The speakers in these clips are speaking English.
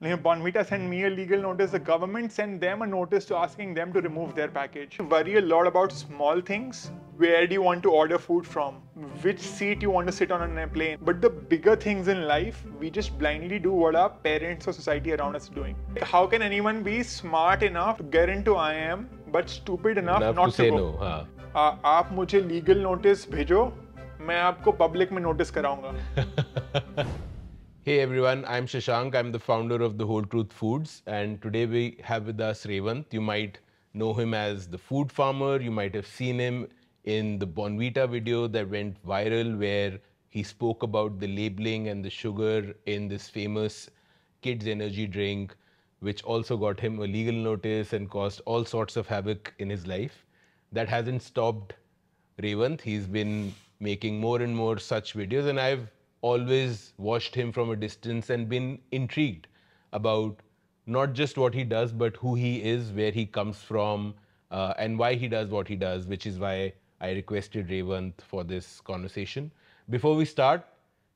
Bournvita sent me a legal notice. The government sent them a notice to asking them to remove their package. Worry a lot about small things. Where do you want to order food from? Which seat you want to sit on a plane? But the bigger things in life, we just blindly do what our parents or society around us are doing. How can anyone be smart enough to get into IIM but stupid enough not to say go? No, हाँ. आप मुझे legal notice भेजो, मैं आपको public में notice कराऊंगा. Hey everyone, I'm Shashank. I'm the founder of the Whole Truth Foods, and today we have with us Revant. You might know him as the food farmer. You might have seen him in the Bournvita video that went viral, where he spoke about the labeling and the sugar in this famous kids energy drink, which also got him a legal notice and caused all sorts of havoc in his life. That hasn't stopped Revant. He's been making more and more such videos, and I've always watched him from a distance and been intrigued about not just what he does, but who he is, where he comes from, and why he does what he does, which is why I requested Revant for this conversation. Before we start,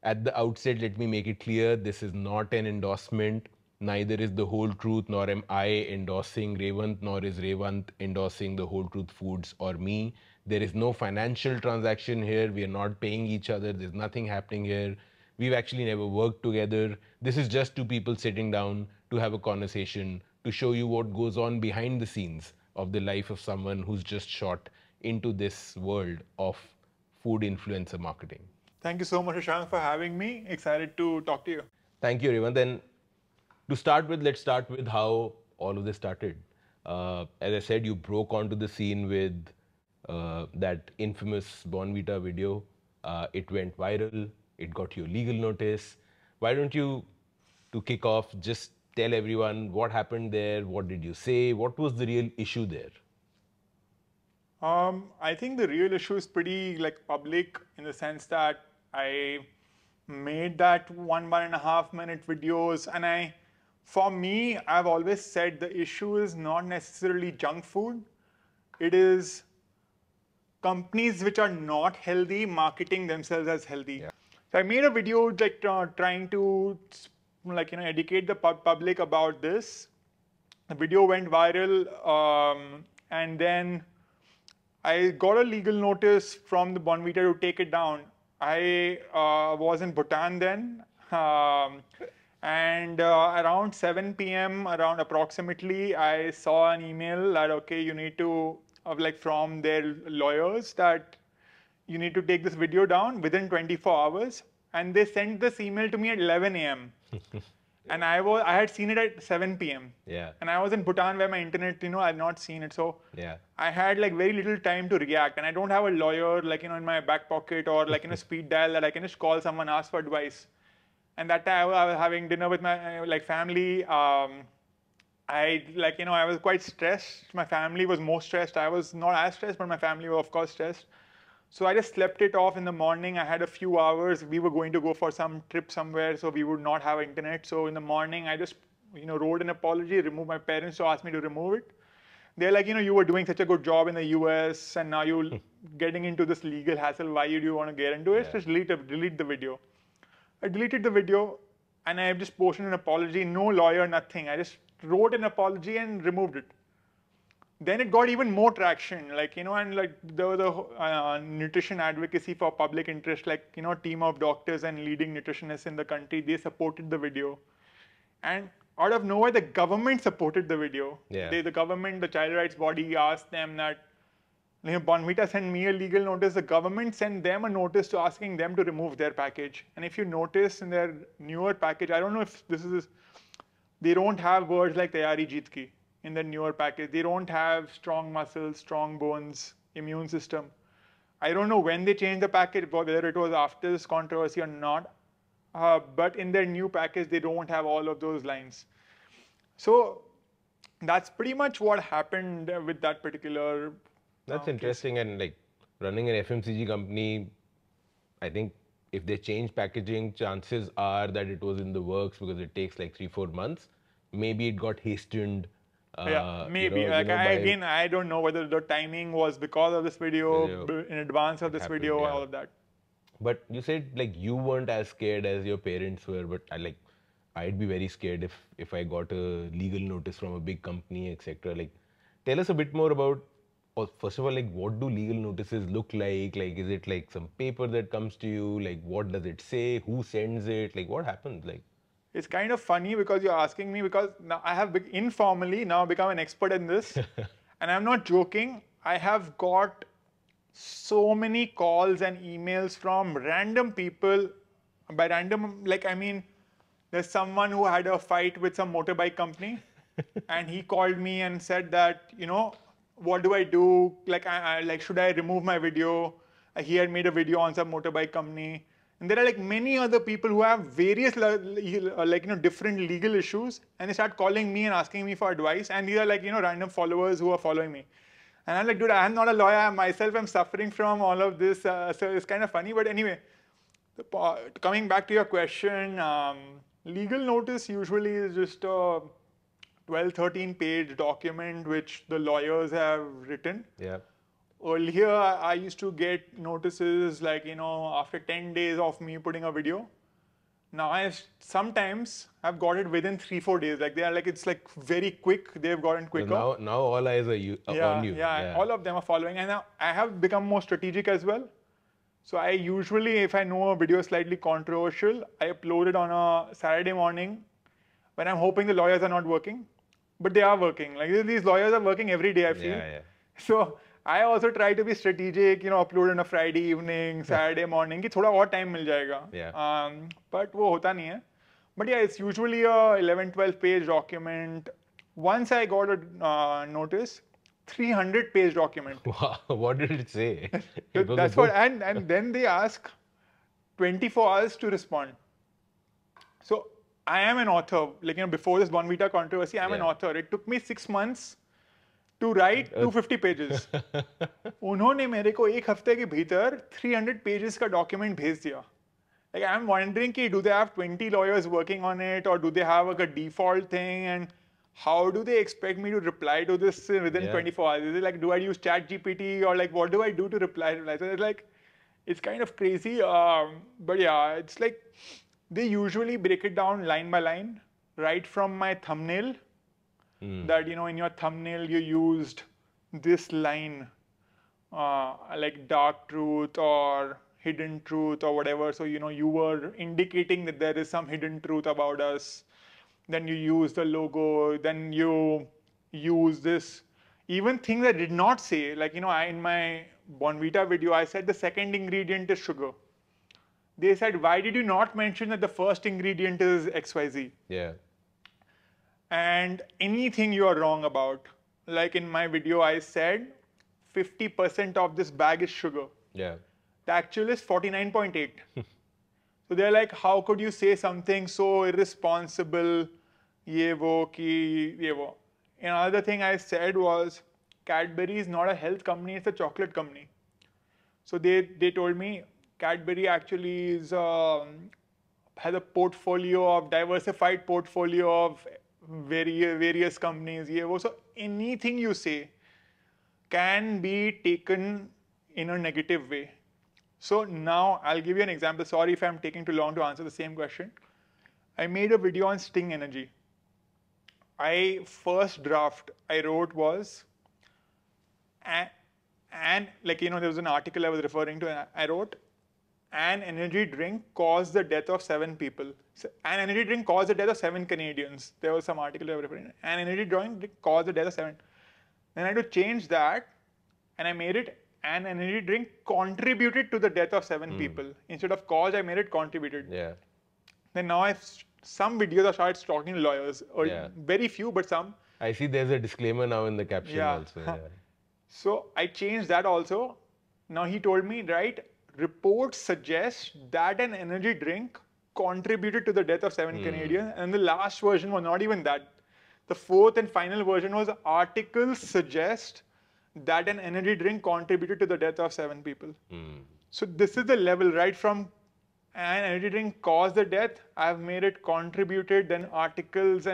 at the outset, let me make it clear, this is not an endorsement. Neither is the Whole Truth, nor am I endorsing Revant, nor is Revant endorsing the Whole Truth Foods or me. There is no financial transaction here. We are not paying each other. There's nothing happening here. We've actually never worked together. This is just two people sitting down to have a conversation, to show you what goes on behind the scenes of the life of someone who's just shot into this world of food influencer marketing. Thank you so much, Shashank, for having me. Excited to talk to you. Thank you, everyone. Then, to start with, let's start with how all of this started. As I said, you broke onto the scene with that infamous Bournvita video. It went viral. It got you a legal notice. Why don't you, to kick off, just tell everyone what happened there? What did you say? What was the real issue there? I think the real issue is pretty public in the sense that I made that 1.5 minute videos, and for me, I've always said the issue is not necessarily junk food. It is companies which are not healthy marketing themselves as healthy. Yeah. So I made a video trying to educate the public about this. The video went viral, and then I got a legal notice from the Bournvita to take it down. I was in Bhutan then, and around 7 p.m. around approximately, I saw an email that okay, you need to from their lawyers that you need to take this video down within 24 hours, and they sent this email to me at 11 a.m. And I had seen it at 7 p.m. Yeah. And I was in Bhutan where my internet, I had not seen it. So yeah. I had very little time to react. And I don't have a lawyer in my back pocket or speed dial that I can just call someone, ask for advice. And that time I was having dinner with my family. I was quite stressed. My family was more stressed. I was not as stressed, but my family was of course stressed. So I just slept it off in the morning. I had a few hours. We were going to go for some trip somewhere, so we would not have internet. So in the morning, I just, wrote an apology, removed my parents to ask me to remove it. They're like, you were doing such a good job in the US, and now you're getting into this legal hassle. Why do you want to get into it? Yeah. Just delete the video. I deleted the video, and I just posted an apology. No lawyer, nothing. I just wrote an apology and removed it. Then it got even more traction, and the nutrition advocacy for public interest, team of doctors and leading nutritionists in the country, they supported the video. And out of nowhere, the government supported the video. Yeah. The government, the child rights body asked them that, Bournvita sent me a legal notice. The government sent them a notice to asking them to remove their package. And if you notice in their newer package, I don't know if this is, they don't have words like Tayari Jeet Ki. In the newer package, they don't have strong muscles, strong bones, immune system. I don't know when they changed the package, whether it was after this controversy or not. But in their new package, they don't have all of those lines. So that's pretty much what happened with that particular. That's interesting. Case. And running an FMCG company, I think if they change packaging, chances are that it was in the works because it takes 3-4 months. Maybe it got hastened. Yeah, maybe. Again, I don't know whether the timing was because of this video, in advance of this video, all of that. But you said you weren't as scared as your parents were, but I'd be very scared if I got a legal notice from a big company, etc. Like, tell us a bit more about, or first of all, like, what do legal notices look like? Like, is it like some paper that comes to you? Like, what does it say? Who sends it? Like, what happens? Like, It's kind of funny because you're asking me, because now I have informally now become an expert in this. And I'm not joking. I have got so many calls and emails from random people. By random, like, I mean, there's someone who had a fight with some motorbike company, and he called me and said that, what do I do? Like, like, should I remove my video? He had made a video on some motorbike company. And there are like many other people who have various different legal issues, and they start calling me and asking me for advice. And these are like random followers who are following me. And I'm like, dude, I'm not a lawyer myself. I'm suffering from all of this. So it's kind of funny. But anyway, coming back to your question, legal notice usually is just a 12, 13 page document which the lawyers have written. yeah. Earlier, I used to get notices like, after 10 days of me putting a video. Now I sometimes have got it within 3-4 days. Like they are like, it's like very quick. They've gotten quicker. So now all eyes are on you. Yeah, all of them are following. And now I have become more strategic as well. So I usually, if I know a video is slightly controversial, I upload it on a Saturday morning when I'm hoping the lawyers are not working. But they are working. Like these lawyers are working every day, I feel. Yeah. So I also try to be strategic, upload on a Friday evening, Saturday morning, कि थोड़ा और time मिल जाएगा. Yeah. But वो होता नहीं है. But yeah, it's usually a 11-12 page document. Once I got a notice, 300 page document. Wow, what did it say? That's what, and then they ask 24 hours to respond. So I am an author. Like, before this Bournvita controversy, I'm an author. It took me 6 months to write 250 pages. उन्होंने मेरे को एक हफ्ते के भीतर 300 pages का document भेज दिया. Like, I'm wondering, do they have 20 lawyers working on it, or do they have like a default thing, and how do they expect me to reply to this within 24 hours? Is it like, do I use ChatGPT, or like, what do I do to reply? So it's like, it's kind of crazy. But yeah, it's like, they usually break it down line by line, right from my thumbnail. That, in your thumbnail, you used this line, like dark truth or hidden truth or whatever. So, you were indicating that there is some hidden truth about us. Then you use the logo. Then you use this. Even things I did not say, like, in my Bournvita video, I said the second ingredient is sugar. They said, why did you not mention that the first ingredient is XYZ? Yeah. And anything you are wrong about. Like in my video, I said 50% of this bag is sugar. Yeah. The actual is 49.8. So they're like, how could you say something so irresponsible? Ye wo ki ye wo. Another thing I said was, Cadbury is not a health company, it's a chocolate company. So they told me Cadbury actually is has a portfolio of diversified portfolio of various companies. So anything you say can be taken in a negative way. So now I'll give you an example. Sorry if I'm taking too long to answer the same question. I made a video on Sting Energy. First draft I wrote was, and like, there was an article I was referring to, and I wrote, an energy drink caused the death of 7 people. So, an energy drink caused the death of 7 Canadians. There was some article I was referring to. An energy drink caused the death of 7. Then I had to change that, and I made it, an energy drink contributed to the death of 7 people. Instead of caused, I made it contributed. Yeah. Then now some videos I started talking to lawyers. Or very few, but some. I see there's a disclaimer now in the caption also. Yeah. So I changed that also. Now he told me, right, reports suggest that an energy drink contributed to the death of 7 Canadians. And the last version was not even that. The fourth and final version was, articles suggest that an energy drink contributed to the death of 7 people. So this is the level, right from an energy drink caused the death, I've made it contributed, then articles,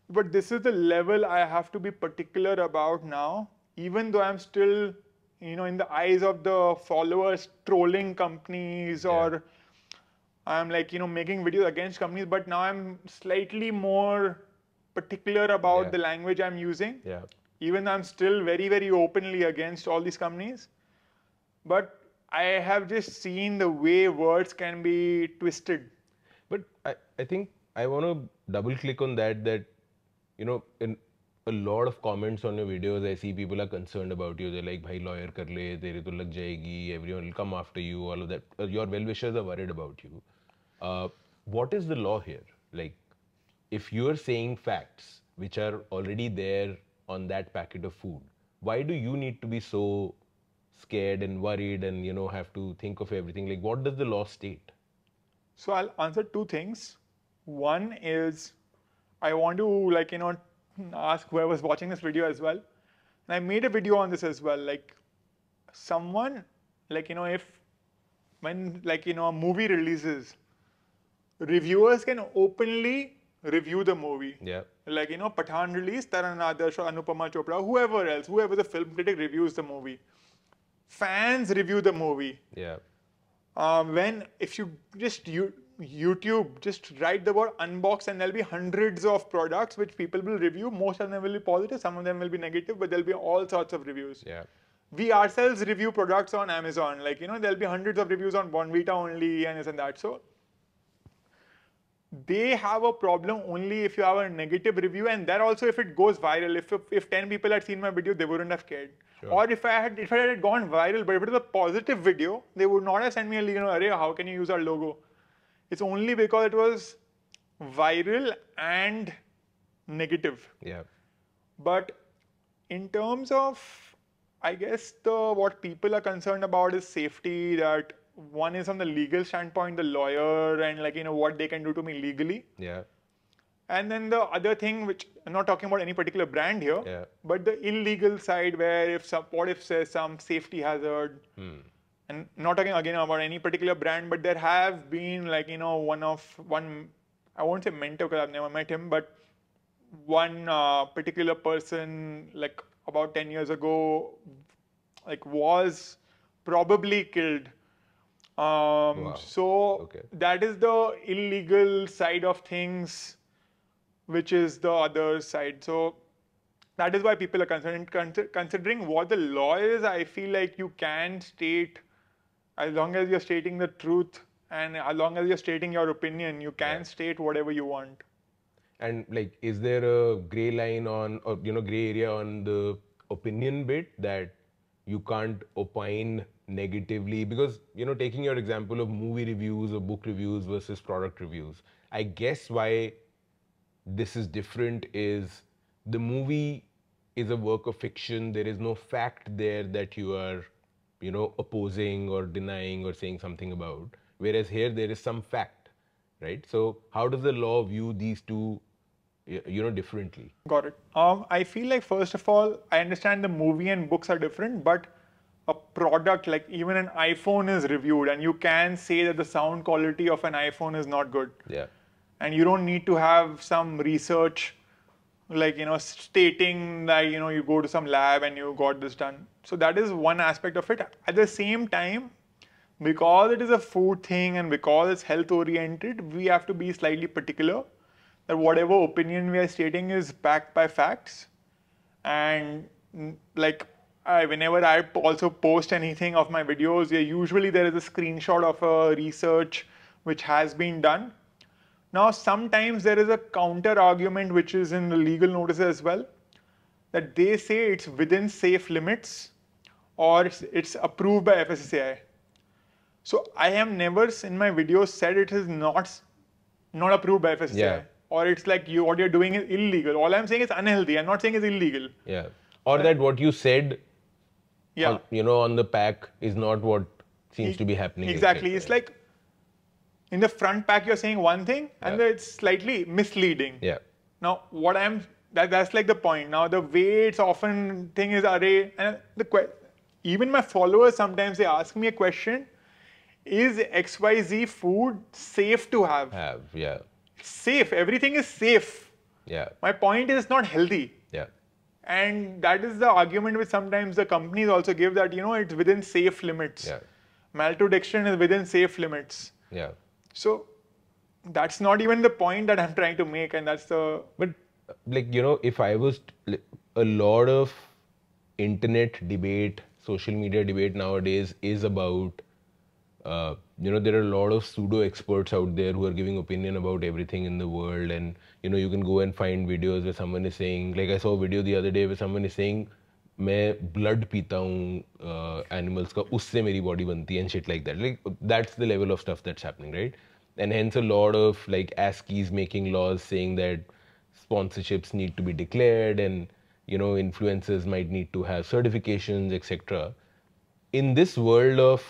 but this is the level I have to be particular about now, even though I'm still, in the eyes of the followers, trolling companies or I'm like, making videos against companies, but now I'm slightly more particular about the language I'm using. Yeah. Even though I'm still very, very openly against all these companies. But I have just seen the way words can be twisted. But I think I want to double click on that, in a lot of comments on your videos, I see people are concerned about you. They're like, bhai, lawyer kar le, tere to lag jayegi, everyone will come after you, all of that. Your well-wishers are worried about you. What is the law here? Like, if you're saying facts which are already there on that packet of food, why do you need to be so scared and worried and, have to think of everything? Like, what does the law state? So I'll answer two things. One is I want to ask whoever's watching this video as well. And I made a video on this as well. Like someone, if when a movie releases, reviewers can openly review the movie. Yeah. Like Pathan released, Taran Adarsh, Anupama Chopra, whoever else, whoever the film critic reviews the movie. Fans review the movie. Yeah. If you just YouTube, just write the word unbox and there'll be hundreds of products which people will review. Most of them will be positive, some of them will be negative, but there'll be all sorts of reviews. Yeah. We ourselves review products on Amazon. There'll be hundreds of reviews on Bournvita only and this and that. So they have a problem only if you have a negative review, and that also if it goes viral. If 10 people had seen my video, they wouldn't have cared. Sure. Or if it had gone viral, but if it was a positive video, they would not have sent me a link, Arey, how can you use our logo? It's only because it was viral and negative. Yeah. But in terms of, I guess what people are concerned about is safety. That one is on the legal standpoint, the lawyer, and what they can do to me legally. Yeah. And then the other thing, which I'm not talking about any particular brand here, yeah. but the illegal side where what if there's some safety hazard, and not talking again about any particular brand, but there have been one, I won't say mentor because I've never met him, but one particular person about 10 years ago was probably killed. Wow. So that is the illegal side of things, which is the other side. So that is why people are concerned. Considering what the law is, I feel like you can state, as long as you're stating the truth and as long as you're stating your opinion, you can state whatever you want. And is there a gray line on, or gray area on the opinion bit that you can't opine negatively? Because, taking your example of movie reviews or book reviews versus product reviews, I guess why this is different is the movie is a work of fiction. There is no fact there that you are, opposing or denying or saying something about. Whereas here there is some fact, right? So how does the law view these two, differently? Got it. I feel like, first of all, I understand the movie and books are different, but a product, like even an iPhone is reviewed, and you can say that the sound quality of an iPhone is not good. Yeah. And you don't need to have some research, stating that, you go to some lab and you got this done. So that is one aspect of it. At the same time, because it is a food thing and because it's health oriented, we have to be slightly particular that whatever opinion we are stating is backed by facts. And whenever I also post anything of my videos, usually there is a screenshot of a research which has been done. Now, sometimes there is a counter argument which is in the legal notices as well, that they say it's within safe limits or it's approved by FSSAI. So I have never in my videos said it is not approved by FSSAI. Yeah. Or it's like what you're doing is illegal. All I'm saying is unhealthy. I'm not saying it's illegal. Yeah. Or that what you said, yeah, on the pack is not what seems to be happening. Exactly. It's like in the front pack you're saying one thing and it's slightly misleading. Yeah. Now that's like the point. Now the way it's often thing is array, and even my followers sometimes they ask me a question: is XYZ food safe to have? Yeah. It's safe. Everything is safe. Yeah. My point is it's not healthy. Yeah. And that is the argument which sometimes the companies also give, that it's within safe limits. Yeah. Maltodextrin is within safe limits. Yeah. So that's not even the point that I'm trying to make, and that's the. But like, you know, if I was a lot of internet debate, social media debate nowadays is about, you know, there are a lot of pseudo experts out there who are giving opinion about everything in the world, and you know, you can go and find videos where someone is saying, like I saw a video the other day where someone is saying, मैं blood पीता हूँ animals का, उससे मेरी body बनती है and shit like that. Like that's the level of stuff that's happening, right? And hence a lot of like ASCII's making laws saying that sponsorships need to be declared, and you know, influencers might need to have certifications, etc. In this world of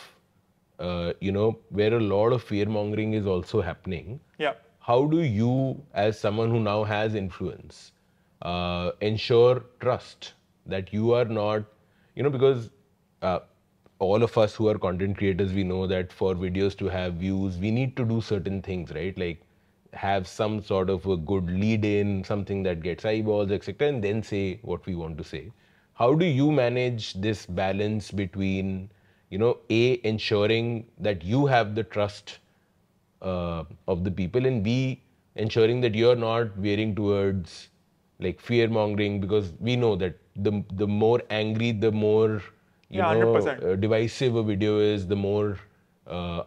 you know, where a lot of fear mongering is also happening, Yeah. how do you, as someone who now has influence, ensure trust that you are not, you know, because uh, all of us who are content creators, we know that for videos to have views, we need to do certain things, right? Like have some sort of a good lead in, something that gets eyeballs, etc., and then say what we want to say. How do you manage this balance between, you know, A, ensuring that you have the trust of the people, and B, ensuring that you're not veering towards like fear mongering, because we know that the more angry, the more, you Yeah, know, 100%. divisive a video is, the more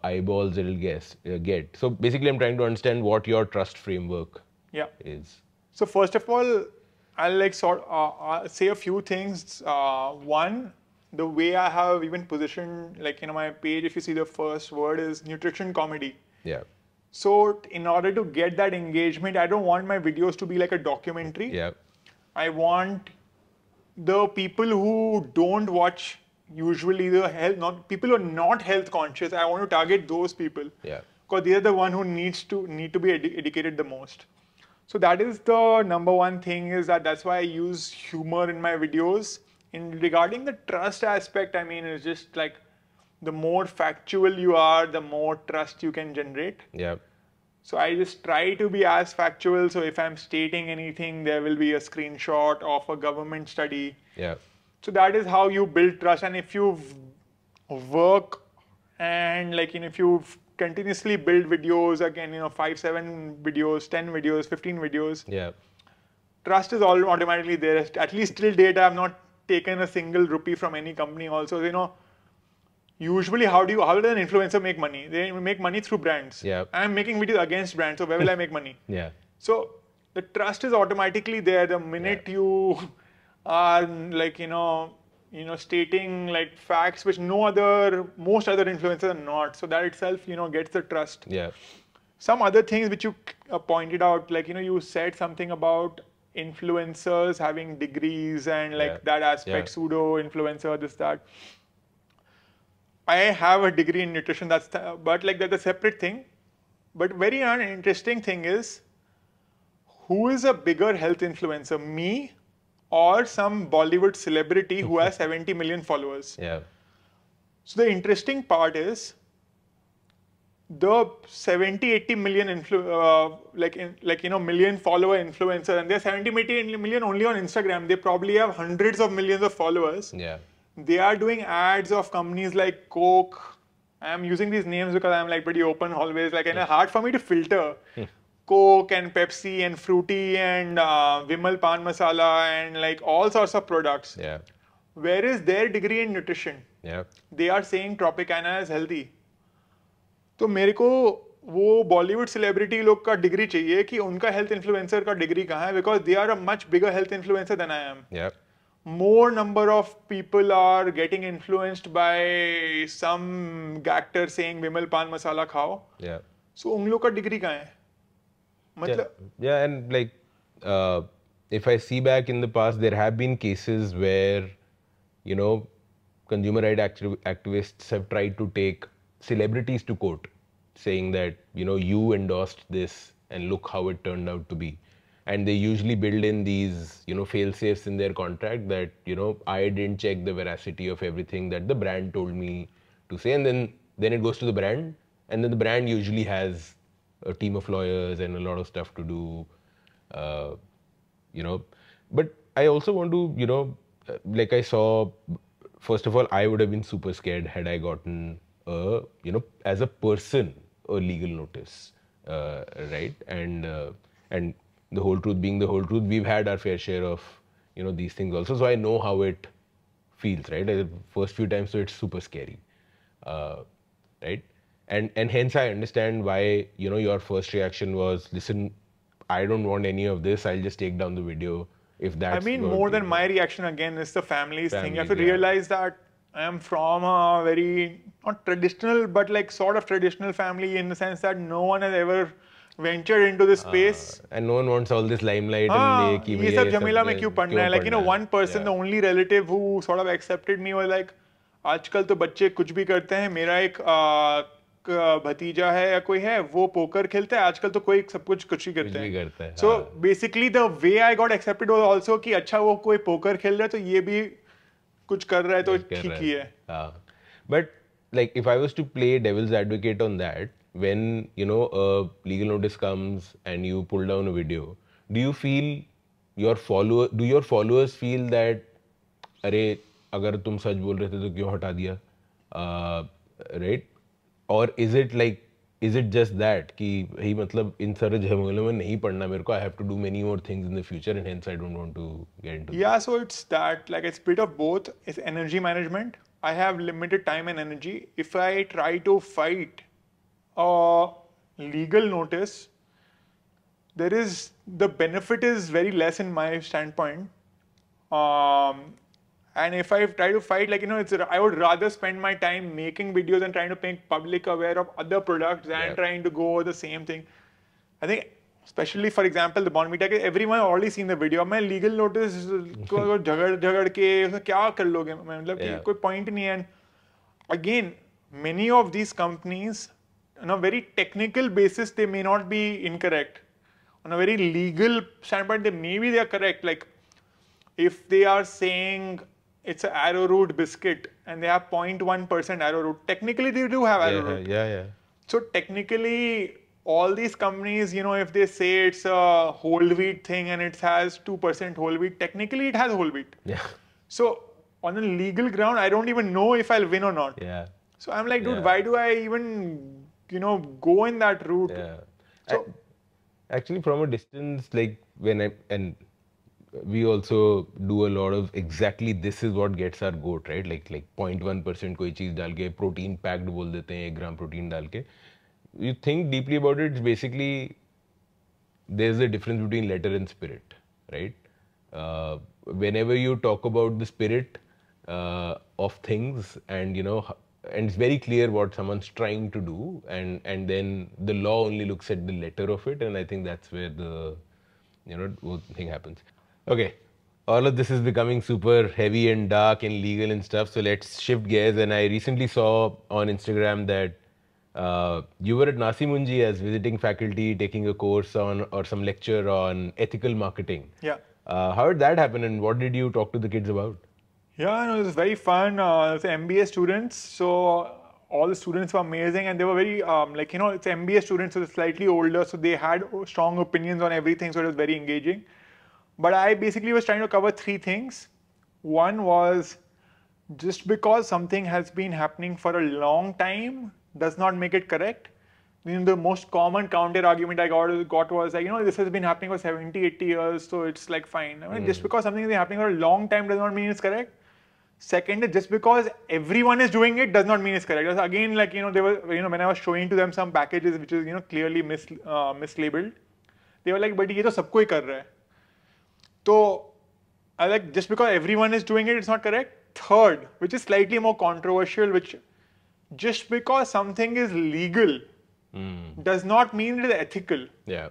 eyeballs it'll get. So basically, I'm trying to understand what your trust framework Yeah. is. So first of all, I'll like say a few things. One, the way I have even positioned, like, you know, my page, if you see the first word is nutrition comedy. Yeah. So in order to get that engagement, I don't want my videos to be like a documentary. Yeah. I want the people who don't watch usually the health, not people who are not health conscious. I want to target those people. Yeah. Because they're the one who need to be educated the most. So that is the number one thing, is that's why I use humor in my videos. In regarding the trust aspect, I mean, it's just like the more factual you are, the more trust you can generate. Yeah. So I just try to be as factual. So if I'm stating anything, there will be a screenshot of a government study. Yeah. So that is how you build trust. And if you work and like, you know, if you continuously build videos, again, you know, 5, 7 videos, 10 videos, 15 videos, Yeah. trust is all automatically there. At least till date, I have not taken a single rupee from any company also. You know, usually how does an influencer make money? They make money through brands. Yeah. I'm making videos against brands, so where will I make money? Yeah. So the trust is automatically there the minute you are like, you know, stating like facts which most other influencers are not. So that itself, you know, gets the trust. Yeah. Some other things which you pointed out, like, you know, you said something about influencers having degrees and like that aspect, pseudo influencer, this, that. I have a degree in nutrition, but like that's a separate thing. But very interesting thing is, who is a bigger health influencer, me or some Bollywood celebrity who has 70 million followers? Yeah. So the interesting part is, the 70, 80 million million follower influencer, and they're 70, 80 million only on Instagram. They probably have hundreds of millions of followers. Yeah. They are doing ads of companies like Coke. I'm using these names because I'm like pretty open always. Like, and it's hard for me to filter. Coke and Pepsi and Fruity and Vimal Pan Masala and like all sorts of products. Yeah. Where is their degree in nutrition? Yeah. They are saying Tropicana is healthy. तो मेरे को वो Bollywood celebrity लोग का degree चाहिए कि उनका health influencer का डिग्री कहाँ है, because they are a much bigger health influencer than I am. Yeah. More number of people are getting influenced by some actor saying Vimal Pan Masala खाओ. Yeah. So उन लोग का degree कहाँ है? मतलब Yeah, and like if I see back in the past, there have been cases where, you know, consumer right activists have tried to take celebrities to court, saying that, you know, you endorsed this and look how it turned out to be. And they usually build in these, you know, fail safes in their contract that, you know, I didn't check the veracity of everything that the brand told me to say. And then it goes to the brand, and then the brand usually has a team of lawyers and a lot of stuff to do, you know. But I also want to, you know, like I saw, first of all, I would have been super scared had I gotten, you know, as a person, a legal notice, right? And the whole truth being the whole truth, we've had our fair share of these things also. So I know how it feels, right? Like the first few times, so it's super scary, right? And hence I understand why your first reaction was, listen, I don't want any of this. I'll just take down the video if I that's mean, what, more than my reaction again is the family's thing. You have families, to yeah. realize that I am from a very, not traditional, but like sort of traditional family in the sense that no one has ever ventured into this space. And no one wants all this limelight हाँ, and कि ये भैया सब ये सब झमेला में क्यों पढ़ना क्यों है? Like, you know, पढ़ना है? one person, Yeah. the only relative who sort of accepted me was like, आजकल तो बच्चे कुछ भी करते हैं. मेरा एक भतीजा है या कोई है, वो पोकर खेलता है. आजकल तो कोई सब कुछ ही करते भी हैं. करता है, So हाँ. basically the way I got accepted was also कि अच्छा वो कोई पोकर खेल रहा है तो ये भी कुछ कर रहा है तो ठीक ही है. But like if I was to play devil's advocate on that, when a legal notice comes and you pull down a video, do you feel do your followers feel that अरे अगर तुम सच बोल रहे थे तो क्यों हटा दिया, right? Or is it just that कि भाई मतलब इन सारे झमेलों में नहीं पढ़ना मेरे को, I have to do many more things in the future and hence I don't want to get into Yeah, so it's that, like it's a bit of both. It's energy management. I have limited time and energy. If I try to fight a legal notice, the benefit is very less in my standpoint. And if I try to fight, like, I would rather spend my time making videos and trying to make public aware of other products than trying to go over the same thing. I think, especially for example, the Bournvita case, everyone already seen the video. मैं legal notice को झगड़ के उसमें क्या कर लोगे? मतलब कि कोई point नहीं है. Again, many of these companies, on a very technical basis, they may not be incorrect. On a very legal standpoint, maybe they are correct. Like, if they are saying it's an arrowroot biscuit and they have 0.1% arrowroot, technically they do have arrowroot. Yeah. So technically, all these companies, if they say it's a whole wheat thing and it has 2% whole wheat, technically it has whole wheat. Yeah. So on a legal ground, I don't even know if I'll win or not. Yeah. So I'm like, dude, why do I even, go in that route? Yeah. So actually, from a distance, like and we also do a lot of exactly this is what gets our goat, right? Like 0.1% कोई चीज डाल के protein packed बोल देते हैं, 1 gram protein डाल के. You think deeply about it, it's basically there's a difference between letter and spirit, right? Whenever you talk about the spirit of things, and and it's very clear what someone's trying to do, and then the law only looks at the letter of it, and I think that's where the whole thing happens. Okay, all of this is becoming super heavy and dark and legal and stuff, so let's shift gears. And I recently saw on Instagram that you were at Nasi Munji as visiting faculty taking a course on or some lecture on ethical marketing. Yeah. How did that happen and what did you talk to the kids about? Yeah, no, it was very fun. It's MBA students, so all the students were amazing and they were very, it's MBA students, so they're slightly older, so they had strong opinions on everything, so it was very engaging. But I basically was trying to cover 3 things. One was, just because something has been happening for a long time does not make it correct. The most common counter argument I got was like, this has been happening for 70, 80 years, so it's like fine. I mean, just because something has been happening for a long time does not mean it's correct. Second, just because everyone is doing it does not mean it's correct. Again, like, they were, when I was showing to them some packages which is, clearly mislabeled, they were like, but ये तो सबको ही कर रहा है. So, I like, just because everyone is doing it, it's not correct. Third, which is slightly more controversial, which just because something is legal does not mean it is ethical. Yeah.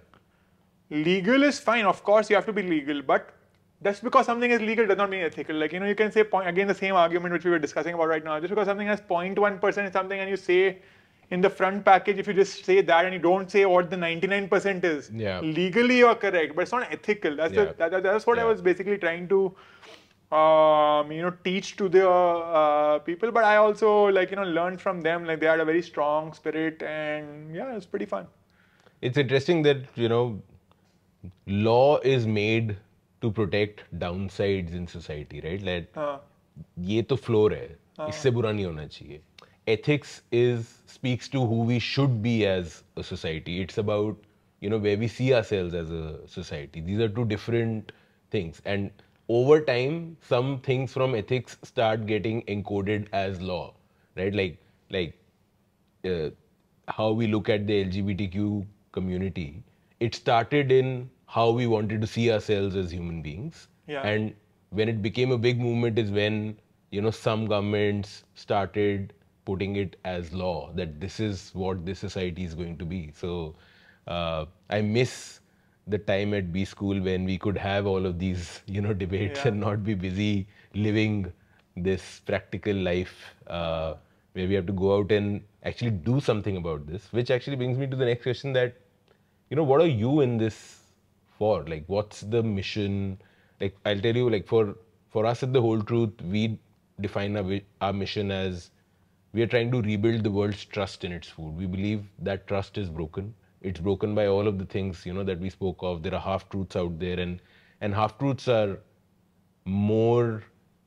Legal is fine, of course you have to be legal, but just because something is legal does not mean ethical. Like, you can say, again, the same argument which we were discussing about right now, just because something has 0.1% something and you say in the front package, if you just say that and you don't say what the 99% is, legally you're correct, but it's not ethical. That's what I was basically trying to teach to the people. But I also learned from them. Like, they had a very strong spirit, and yeah, it's pretty fun. It's interesting that law is made to protect downsides in society, right? Like, ये तो floor है, इससे बुरा नहीं होना चाहिए. ethics speaks to who we should be as a society. It's about, where we see ourselves as a society. These are two different things. And over time, some things from ethics start getting encoded as law, right? Like uh, how we look at the LGBTQ community. It started in how we wanted to see ourselves as human beings. Yeah. And when it became a big movement is when, some governments started putting it as law that this is what this society is going to be. So I miss the time at B school when we could have all of these, debates and not be busy living this practical life where we have to go out and actually do something about this. Which actually brings me to the next question that, what are you in this for? Like, what's the mission? Like, I'll tell you, like, for us at The Whole Truth, we define our mission as we are trying to rebuild the world's trust in its food. We believe that trust is broken. It's broken by all of the things, that we spoke of. There are half-truths out there, and half-truths are more,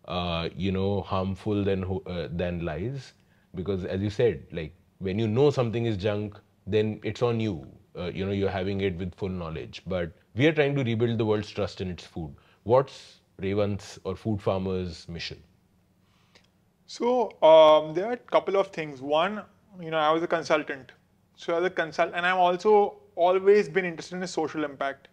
harmful than lies. Because as you said, like, when you know something is junk, then it's on you. You're having it with full knowledge. But we are trying to rebuild the world's trust in its food. What's Revant's or Food Farmer's mission? So there are a couple of things. One, I was a consultant. So as a consultant, and I've also always been interested in the social impact.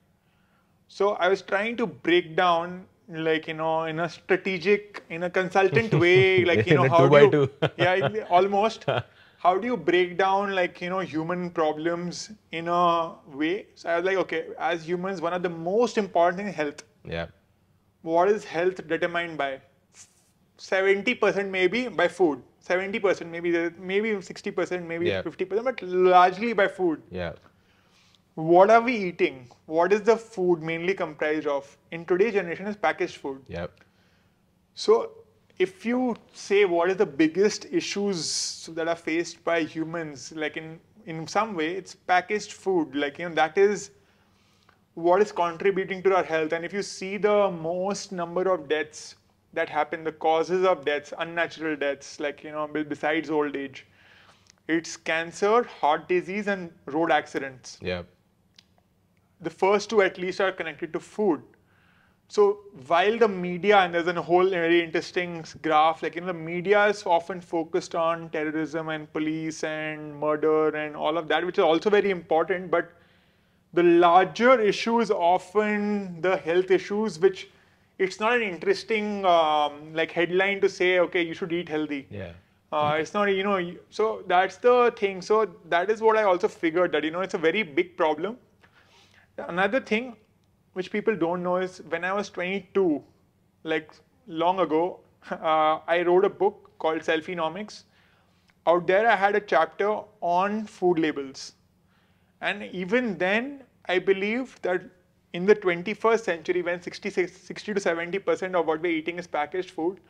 So I was trying to break down, like, in a strategic, in a consultant way, like, In a how two by do you, two. yeah, almost. How do you break down, like, human problems in a way? So I was like, okay, as humans, one of the most important things is health. Yeah. What is health determined by? 70% maybe by food. 70% maybe 60%, maybe 50%, but largely by food. Yeah. What are we eating? What is the food mainly comprised of? In today's generation is packaged food. Yeah. So if you say what is the biggest issues that are faced by humans, like in some way, it's packaged food. Like, that is what is contributing to our health. And if you see the most number of deaths that happen, the causes of deaths, unnatural deaths, like, besides old age, it's cancer, heart disease, and road accidents. Yeah. The first two at least are connected to food. So while the media, and there's a whole very interesting graph, like, the media is often focused on terrorism and police and murder and all of that, which is also very important, but the larger issue is often the health issues, which it's not an interesting like headline to say, okay, you should eat healthy. Yeah. It's not, so that's the thing. So that is what I also figured, that, it's a very big problem. Another thing which people don't know is when I was 22, like long ago, I wrote a book called Selfienomics. Out there, I had a chapter on food labels. And even then, I believe that in the 21st century, when 60 to 70% of what we're eating is packaged food,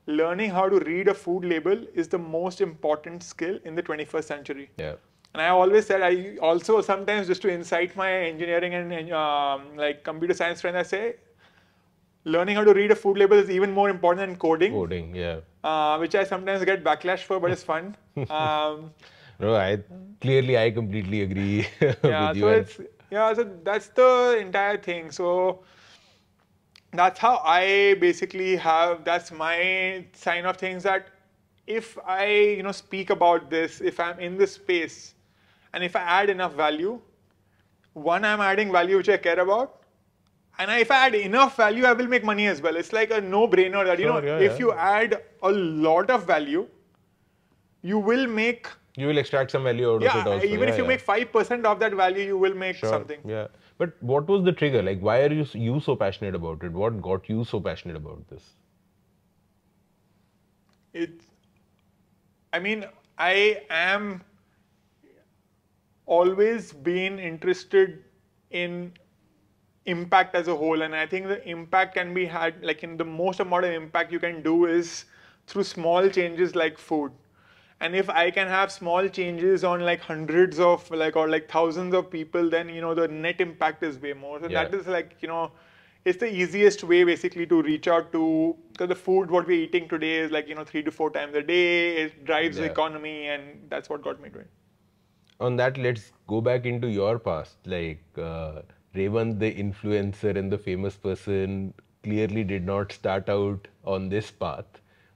learning how to read a food label is the most important skill in the 21st century. Yeah. And I always said, I also sometimes, just to incite my engineering and like computer science friends, I say, learning how to read a food label is even more important than coding. Coding, yeah. Which I sometimes get backlash for, but it's fun. No, I completely agree Yeah, with you. so that's the entire thing. So that's how I basically that's my sign of things, that if I, speak about this, if I'm in this space, and if I add enough value, one, I'm adding value which I care about, and if I add enough value, I will make money as well. It's like a no-brainer that, if you add a lot of value, you will make... You will extract some value out of it also. Even if you make 5% of that value, you will make something. Yeah. But what was the trigger? Like, why are you so passionate about it? What got you so passionate about this? I am always been interested in impact as a whole, and I think the impact can be had, like, in the most amount of impact you can do is through small changes like food. And if I can have small changes on like hundreds of or thousands of people, then the net impact is way more. So that is like, it's the easiest way basically to reach out to, because the food what we're eating today is like 3 to 4 times a day. It drives the economy, and that's what got me to it. On that, let's go back into your past. Like Revant, the influencer and the famous person, clearly did not start out on this path.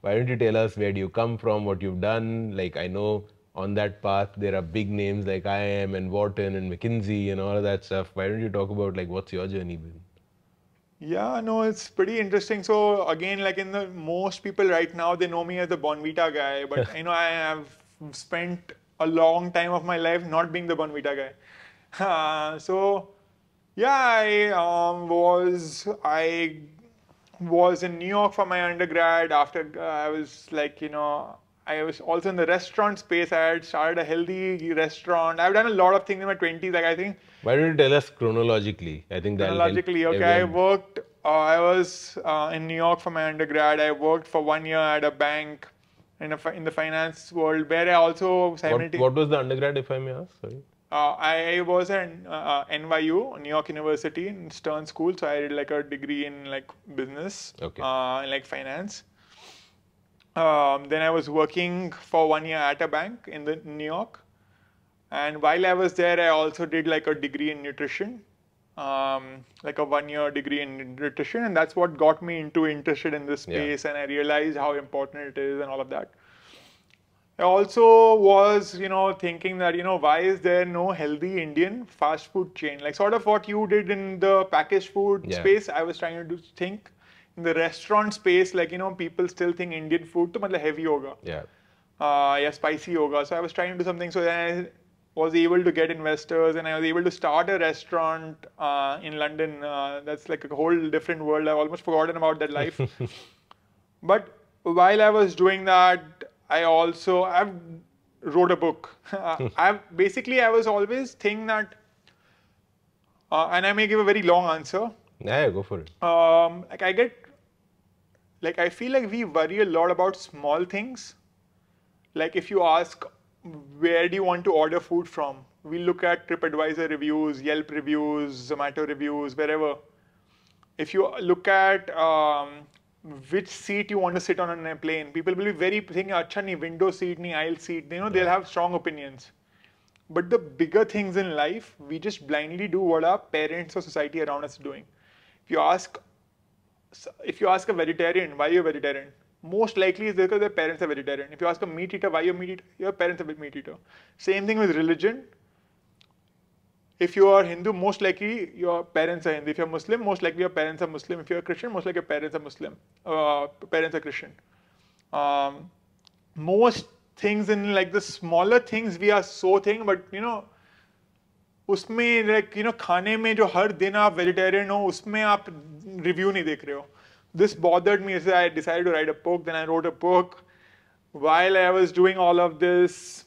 Why don't you tell us where do you come from, what you've done? Like I know on that path there are big names like IIM and Wharton and McKinsey and all of that stuff. Why don't you talk about like what's your journey been? Yeah, no, it's pretty interesting. So again, like most people right now, they know me as the Bournvita guy, but I have spent a long time of my life not being the Bournvita guy. So yeah, I was in New York for my undergrad. After I was like, I was also in the restaurant space. I had started a healthy restaurant. I've done a lot of things in my 20s. Like I think. Why don't you tell us chronologically? I think that'll help. Chronologically, okay. I worked. I was in New York for my undergrad. I worked for 1 year at a bank in the finance world, where I also simultaneously. What was the undergrad, if I may ask? Sorry. I was at NYU, New York University, in Stern School. So I did like a degree in like business, in like finance. Then I was working for 1 year at a bank in New York. And while I was there, I also did like a degree in nutrition, like a 1 year degree in nutrition. And that's what got me interested in this space. And I realized how important it is and all of that. I also was, thinking that, why is there no healthy Indian fast food chain? Like sort of what you did in the packaged food space, I was trying to think in the restaurant space, like, people still think Indian food to matlab heavy hoga. Yeah, spicy hoga. So I was trying to do something. So then I was able to get investors, and I was able to start a restaurant in London. That's like a whole different world. I've almost forgotten about that life. But while I was doing that, I've wrote a book. I was always thinking that, and I may give a very long answer. Yeah, go for it. I feel like we worry a lot about small things. Like if you ask, where do you want to order food from? We look at TripAdvisor reviews, Yelp reviews, Zomato reviews, wherever. If you look at which seat you want to sit on a plane, people will be very thinking, acha nahi, window seat, nahi, aisle seat. They'll have strong opinions. But the bigger things in life, we just blindly do what our parents or society around us are doing. If you ask a vegetarian, why are you a vegetarian? Most likely it's because their parents are vegetarian. If you ask a meat eater, why are you a meat eater? Your parents are a meat eater. Same thing with religion. If you are Hindu, most likely your parents are Hindu. If you're Muslim, most likely your parents are Muslim. If you're a Christian, most likely your parents are Muslim. Parents are Christian. Most things in like the smaller things we are so thinking, but उसमें like खाने में जो हर दिन आप vegetarian हो, उसमें आप review नहीं देख रहे हो. This bothered me, so I decided to write a book. Then I wrote a book. While I was doing all of this,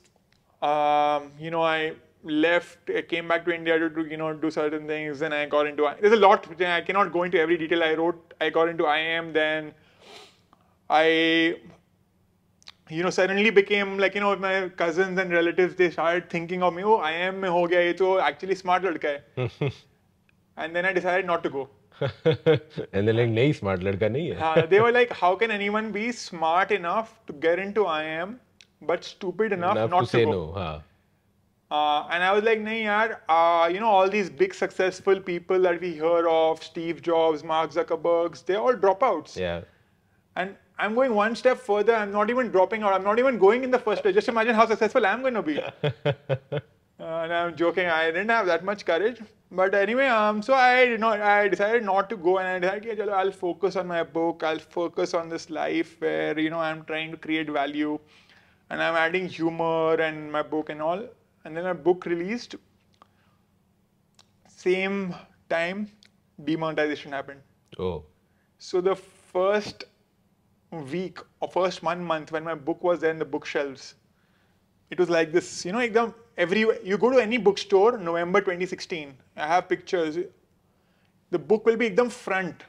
I left, I came back to India to do certain things. Then I got into, there's a lot, I cannot go into every detail. I got into IIM, then I, suddenly became like, my cousins and relatives, they started thinking of me, oh, IIM mein ho gaya, ye to actually smart ladka hai. And then I decided not to go. And they're like, nahi, smart ladka nahi hai. They were like, how can anyone be smart enough to get into IIM, but stupid enough not to say go? No. And I was like, nahi yaar, all these big successful people that we hear of, Steve Jobs, Mark Zuckerberg, they're all dropouts. Yeah. And I'm going one step further. I'm not even dropping out. I'm not even going in the first place. Just imagine how successful I'm going to be. And I'm joking. I didn't have that much courage. But anyway, so I decided not to go, and I decided, I'll focus on my book. I'll focus on this life where, I'm trying to create value, and I'm adding humor and my book and all. And then my book released. Same time, demonetization happened. Oh. So the first week or first 1 month when my book was there in the bookshelves, it was like this, you go to any bookstore, November 2016, I have pictures, the book will be ekdam front.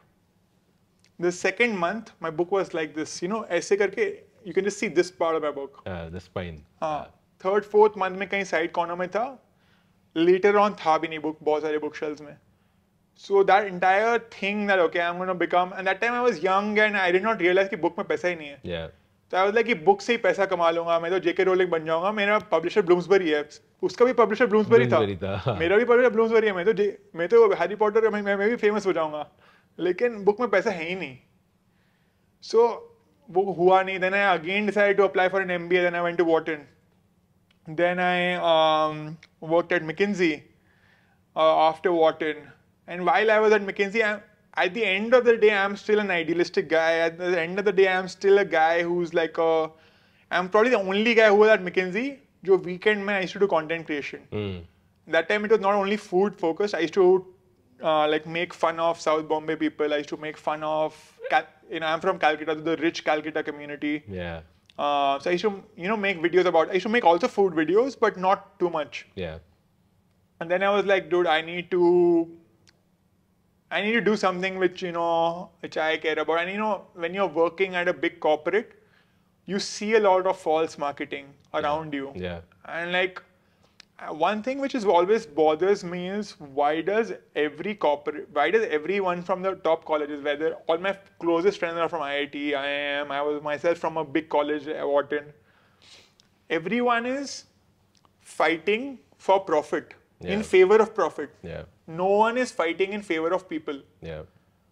The second month, my book was like this, aise karke, you can just see this part of my book. The spine. Third, fourth month mein kahin side corner mein tha. Later on tha bhi nahi book, bahut sare bookshelves mein. So that entire thing that, okay, I'm going to become, and that time I was young and I did not realize कि book में पैसा ही नहीं है. Yeah. So I was like कि book से ही पैसा कमा लूंगा, मैं तो JK Rowling बन जाऊंगा, मेरा publisher Bloomsbury है, उसका भी publisher Bloomsbury था, मेरा भी publisher Bloomsbury है, मैं तो Harry Potter मैं भी famous हो जाऊंगा, लेकिन book में पैसा है ही नहीं. So वो हुआ नहीं. Then I again decided to apply for an MBA. Then I went to Wharton. Then I worked at McKinsey after Wharton. And while I was at McKinsey, at the end of the day, I'm still an idealistic guy. At the end of the day, I'm still a guy who's like I'm probably the only guy who was at McKinsey. जो weekend में I used to do content creation. That time it was not only food focused. I used to like make fun of South Bombay people. I used to make fun of, I'm from Calcutta, the rich Calcutta community. Yeah. So I used to, make videos about, I used to make also food videos, but not too much. Yeah. And then I was like, dude, I need to do something which, which I care about. And when you're working at a big corporate, you see a lot of false marketing around you. Yeah. And like, one thing which is always bothers me is why does everyone from the top colleges, whether all my closest friends are from IIT, I was myself from a big college, Wharton, everyone is fighting for profit, in favor of profit. Yeah. No one is fighting in favor of people. Yeah.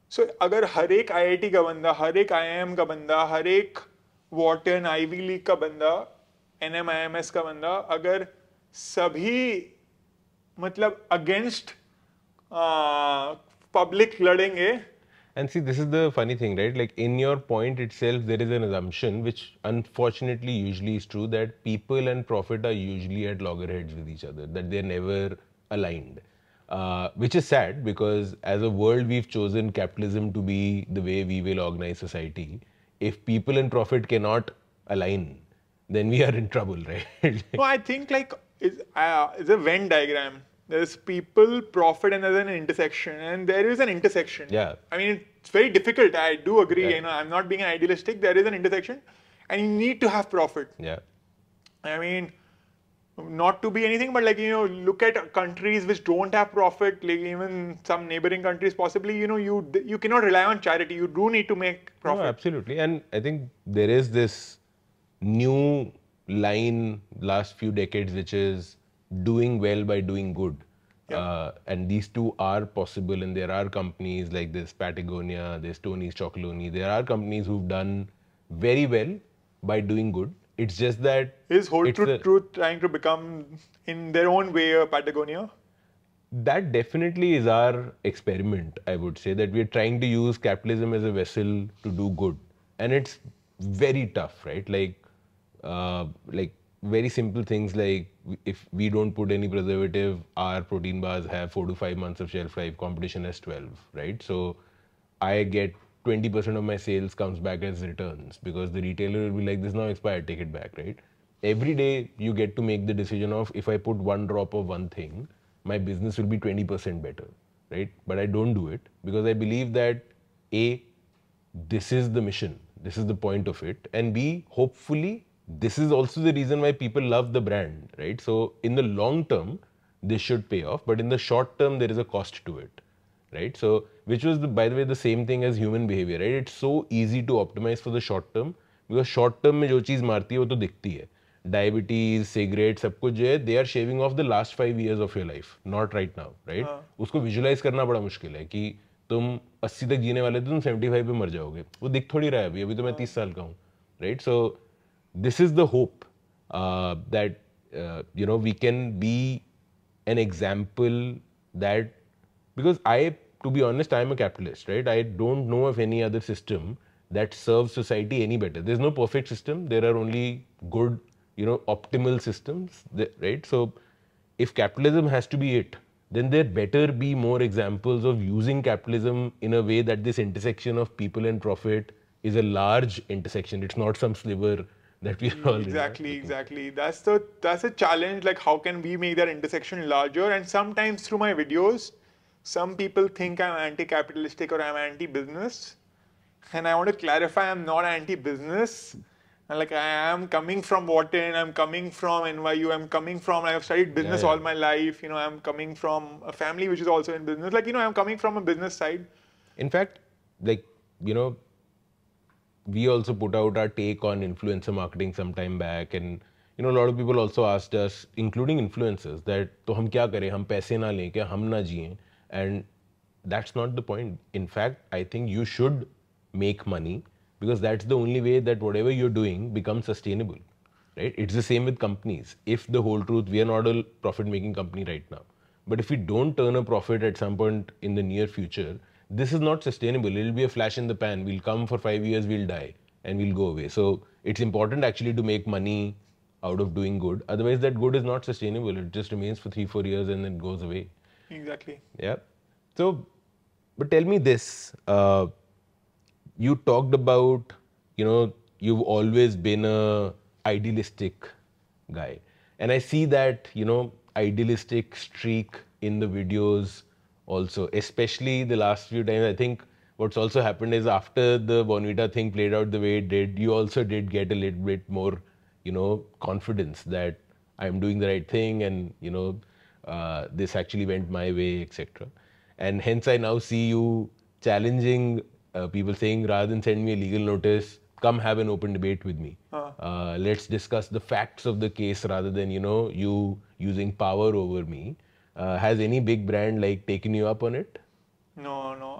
So अगर हर एक IIT का बंदा, हर एक IIM का बंदा, हर एक Wharton, Ivy League का बंदा, NMIMS का बंदा, अगर सभी मतलब against public लड़ेंगे. And see, this is the funny thing, right? Like in your point itself, there is an assumption, which unfortunately usually is true, that people and profit are usually at loggerheads with each other, that they're never aligned. Which is sad, because as a world, we've chosen capitalism to be the way we will organize society. If people and profit cannot align, then we are in trouble, right? No, I think like it's a Venn diagram. There's people, profit, and there's an intersection. And there is an intersection. Yeah. I mean, it's very difficult. I do agree. Yeah. I'm not being idealistic. There is an intersection. And you need to have profit. Yeah. I mean, not to be anything, but like, look at countries which don't have profit, like even some neighboring countries possibly, you cannot rely on charity. You do need to make profit. No, absolutely. And I think there is this new line last few decades, which is doing well by doing good. Yeah. And these two are possible, and there are companies like this Patagonia, there's Tony's Chocolonely. There are companies who've done very well by doing good. It's just that is Whole Truth trying to become in their own way a Patagonia? That definitely is our experiment. I would say that we're trying to use capitalism as a vessel to do good, and it's very tough, right? Like very simple things like if we don't put any preservative, our protein bars have 4 to 5 months of shelf life. Competition has 12, right? So I get 20% of my sales comes back as returns, because the retailer will be like, this is now expired, take it back, right? Every day you get to make the decision of, if I put one drop of one thing, my business will be 20% better, right? But I don't do it because I believe that A, this is the mission, this is the point of it, and B, hopefully this is also the reason why people love the brand, right? So in the long term, this should pay off, but in the short term, there is a cost to it, right? So, which was, by the way, the same thing as human behavior, right? It's so easy to optimize for the short term, because short term में जो चीज़ मारती है वो तो दिखती है. Diabetes, cigarette, सब कुछ जो है, they are shaving off the last 5 years of your life, not right now, right? उसको visualize करना बड़ा मुश्किल है कि तुम 80 तक जीने वाले थे, तुम 75 पे मर जाओगे. वो दिख थोड़ी रहा है अभी तो मैं 30 साल का हूँ, right? So this is the hope that we can be an example that, because to be honest, I'm a capitalist, right? I don't know of any other system that serves society any better. There's no perfect system. There are only good, optimal systems, right? So if capitalism has to be it, then there better be more examples of using capitalism in a way that this intersection of people and profit is a large intersection. It's not some sliver that we are all exactly. That's a challenge. Like, how can we make that intersection larger? And sometimes through my videos, some people think I'm anti-capitalistic or I'm anti-business. And I want to clarify, I'm not anti-business. And like I am coming from Wharton, I'm coming from NYU, I'm coming from, I've studied business all my life, I'm coming from a family which is also in business. Like, I'm coming from a business side. In fact, like, we also put out our take on influencer marketing some time back, and a lot of people also asked us, including influencers, that to hum kya kare, hum paise na lein kya, hum na jiye. And that's not the point. In fact, I think you should make money, because that's the only way that whatever you're doing becomes sustainable, right? It's the same with companies. If the whole truth, we are not a profit-making company right now, but if we don't turn a profit at some point in the near future, this is not sustainable. It'll be a flash in the pan. We'll come for 5 years, we'll die, and we'll go away. So it's important actually to make money out of doing good. Otherwise, that good is not sustainable. It just remains for 3-4 years and then goes away. Exactly. Yeah. So, but tell me this. You talked about, you've always been a idealistic guy. And I see that, idealistic streak in the videos also, especially the last few times. I think what's also happened is after the Bournvita thing played out the way it did, you also did get a little bit more, confidence that I'm doing the right thing, and, this actually went my way, etc. And hence I now see you challenging people, saying, rather than send me a legal notice, come have an open debate with me. Let's discuss the facts of the case rather than, you using power over me. Has any big brand like taken you up on it? No.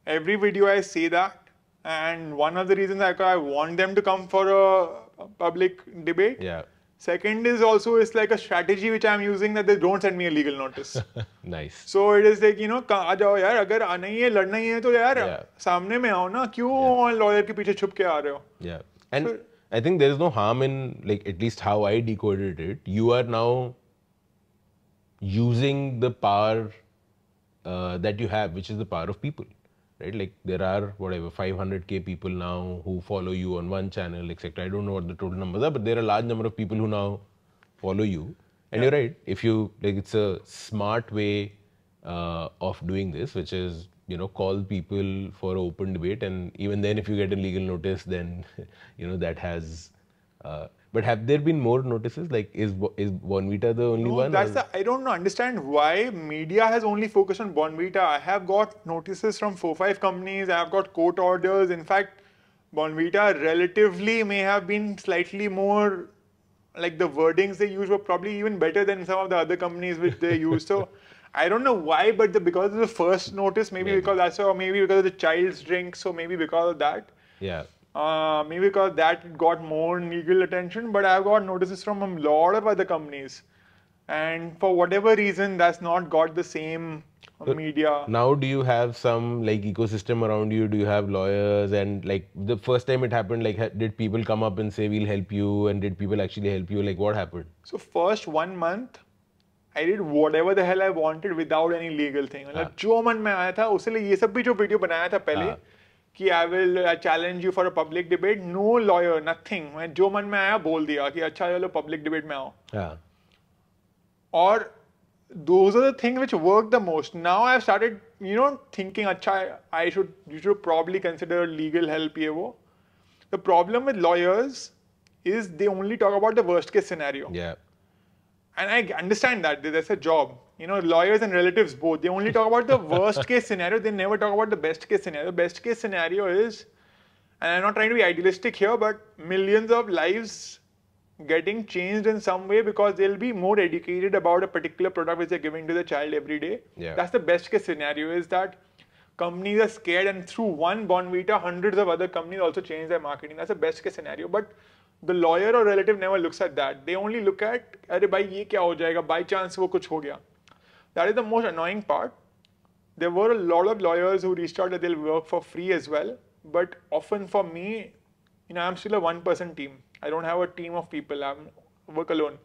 Every video I say that, and one of the reasons I want them to come for a public debate. Yeah. Second is also, it's like a strategy which I'm using, that they don't send me a legal notice. Nice. So it is like, आ जाओ यार, अगर आना ही है, लड़ना ही है तो यार सामने में आओ ना, क्यों लॉयर के पीछे छुप के आ रहे हो? Yeah. And I think there is no harm in, like, at least how I decoded it, you are now using the power that you have, which is the power of people, right? Like, there are whatever 500k people now who follow you on one channel, etc. I don't know what the total numbers are, but there are a large number of people who now follow you. And you're right, if you, like, it's a smart way of doing this, which is, call people for open debate, and even then if you get a legal notice, then that has but have there been more notices? Like, is Bournvita the only one? I don't understand why media has only focused on Bournvita. I have got notices from 4-5 companies. I have got court orders. In fact, Bournvita relatively may have been slightly more, like, the wordings they use were probably even better than some of the other companies which they use. So I don't know why, but because of the first notice, maybe because that's, or maybe because of the child's drink, so maybe because of that. Yeah. Maybe because that got more legal attention, but I've got notices from a lot of other companies, and for whatever reason, that's not got the same media. Now, do you have some, like, ecosystem around you? Do you have lawyers? And, like, the first time it happened, like, did people come up and say, we'll help you? And did people actually help you? Like, what happened? So first 1 month, I did whatever the hell I wanted without any legal thing. मतलब जो मन में आया था, उसके लिए ये सब भी जो वीडियो बनाया था पहले, कि I will challenge you for a public debate, no lawyer, nothing. मैं जो मन में आया बोल दिया कि अच्छा चलो public debate में आओ. और those are the things which work the most. Now I've started, thinking, अच्छा, you should probably consider legal help ये वो. The problem with lawyers is they only talk about the worst case scenario. Yeah. And I understand that that's a job. Lawyers and relatives both, they only talk about the worst case scenario. They never talk about the best case scenario. The best case scenario is, and I'm not trying to be idealistic here, but millions of lives getting changed in some way because they'll be more educated about a particular product which they're giving to the child every day. Yeah. That's the best case scenario, is that companies are scared, and through one Bournvita, hundreds of other companies also change their marketing. That's the best case scenario. But the lawyer or relative never looks at that. They only look at, अरे भाई ये क्या हो जाएगा? By chance वो कुछ हो गया. That is the most annoying part. There were a lot of lawyers who reached out that they'll work for free as well. But often for me, I'm still a one-person team. I don't have a team of people. I work alone.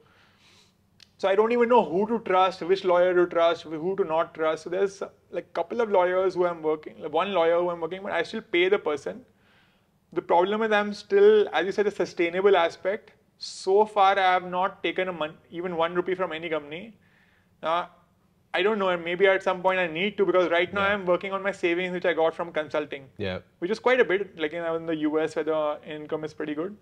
So I don't even know who to trust, which lawyer to trust, who to not trust. So there's like a couple of lawyers who I'm working, one lawyer who I'm working, but I still pay the person. The problem is I'm still, as you said, the sustainable aspect. So far, I have not taken even 1 rupee from any company. I don't know, maybe at some point I need to, because right now Yeah. I'm working on my savings, which I got from consulting. Yeah. Which is quite a bit, like in the US where the income is pretty good.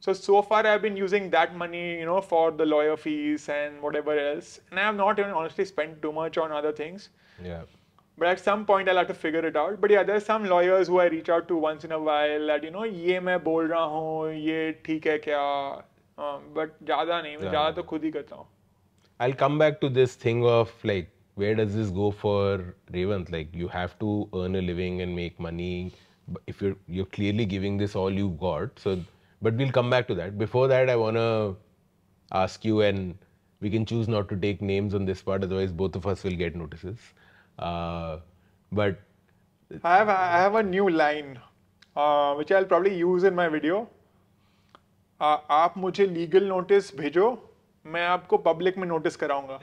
So far I've been using that money, for the lawyer fees and whatever else. And I have not even honestly spent too much on other things. Yeah. But at some point I'll have to figure it out. But yeah, there's some lawyers who I reach out to once in a while that, ये मैं बोल रहा हूँ, ये ठीक है क्या? But ज़्यादा नहीं, मैं ज़्यादा तो खुद ही करता हूँ. I'll come back to this thing of like, where does this go for Revant? Like, you have to earn a living and make money. If you're clearly giving this all you've got. So, but we'll come back to that. Before that, I wanna ask you, and we can choose not to take names on this part, otherwise both of us will get notices. But I have a new line, which I'll probably use in my video. आप मुझे legal notice भेजो, मैं आपको public में notice कराऊंगा.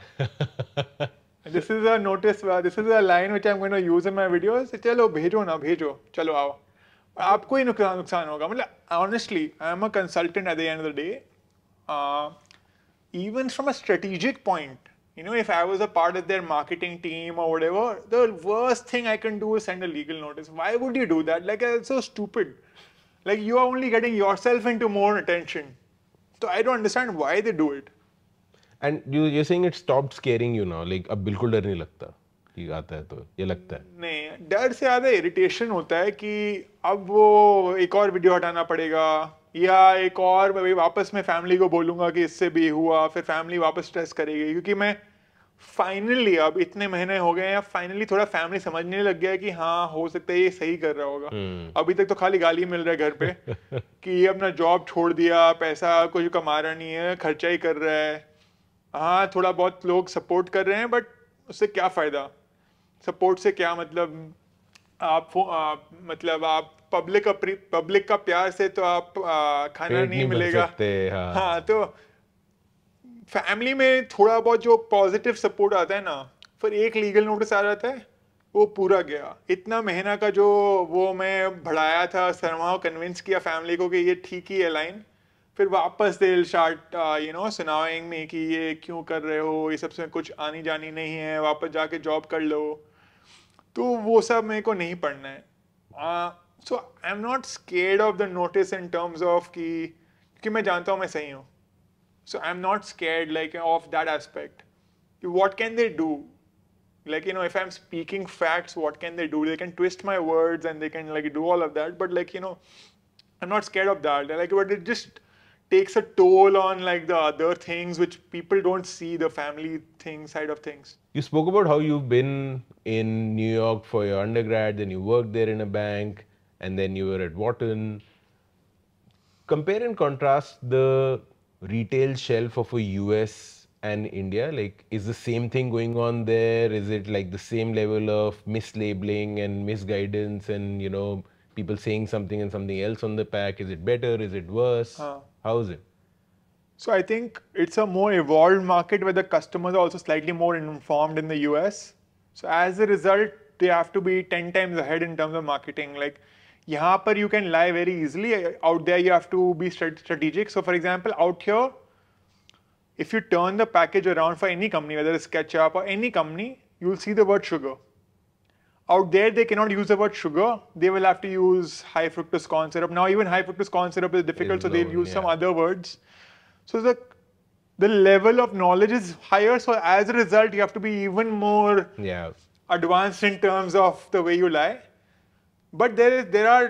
This is a notice. This is a line which I'm going to use in my videos. चलो भेजो ना भेजो, चलो आओ. आपको ही नुकसान होगा. मतलब honestly, I'm a consultant at the end of the day. Even from a strategic point, if I was a part of their marketing team or whatever, the worst thing I can do is send a legal notice. Why would you do that? Like, it's so stupid. Like, you are only getting yourself into more attention. So I don't understand why they do it. And you're saying it stopped scaring you now. Like, अब बिल्कुल डर नहीं लगता कि आता है तो ये लगता है. नहीं, डर से ज़्यादा इरिटेशन होता है कि अब वो एक और वीडियो हटाना पड़ेगा, या एक और मैं वापस में फैमिली को बोलूँगा कि इससे भी हुआ, फिर फैमिली वापस स्ट्रेस करेगी. क्योंकि मैं फाइनली, अब इतने महीने हो गए हैं, फाइनली थोड़ा फैमिली समझने लग गया है कि हाँ, हो सकता है ये सही कर रहा होगा. अभी तक तो खाली गाली मिल रहा है घर पे कि ये अपना जॉब छोड़ दिया, पैसा कुछ कमा रहा नहीं है, खर्चा ही कर रहा है. हाँ, थोड़ा बहुत लोग सपोर्ट कर रहे हैं, बट उससे क्या फ़ायदा? सपोर्ट से क्या मतलब? आप पब्लिक का प्यार से तो आप खाना नहीं मिलेगा. हाँ, तो फैमिली में थोड़ा बहुत जो पॉजिटिव सपोर्ट आता है ना, फिर एक लीगल नोटिस आ जाता है, वो पूरा गया. इतना महीना का जो वो मैं बढ़ाया था, सरमाओ कन्विंस किया फैमिली को कि ये ठीक ही है लाइन, फिर वापस they'll start सुनाइंग में कि ये क्यों कर रहे हो, ये सबसे कुछ आनी जानी नहीं है, वापस जाके जॉब कर लो. तो वो सब मेरे को नहीं पढ़ना है. So I am not scared of the notice in terms of कि मैं जानता हूँ मैं सही हूँ. So I'm not scared of that aspect. What can they do? If I'm speaking facts, what can they do? They can twist my words and they can do all of that. But I'm not scared of that. But it just takes a toll on the other things which people don't see, the family side of things. You spoke about how you've been in New York for your undergrad, then you worked there in a bank, and then you were at Wharton. Compare and contrast the retail shelf of a US and India. Like, is the same thing going on there? Is it like the same level of mislabeling and misguidance and, people saying something and something else on the pack? Is it better? Is it worse? How is it? So I think it's a more evolved market where the customers are also slightly more informed in the US. So as a result, they have to be 10 times ahead in terms of marketing. यहाँ पर you can lie very easily. Out there, you have to be strategic. So for example, out here, if you turn the package around for any company, whether it's ketchup or any company, you'll see the word sugar. Out there, they cannot use the word sugar. They will have to use high fructose corn syrup. Now, even high fructose corn syrup is difficult, so they'll use some other words. So the level of knowledge is higher. So as a result, you have to be even more advanced in terms of the way you lie. But there are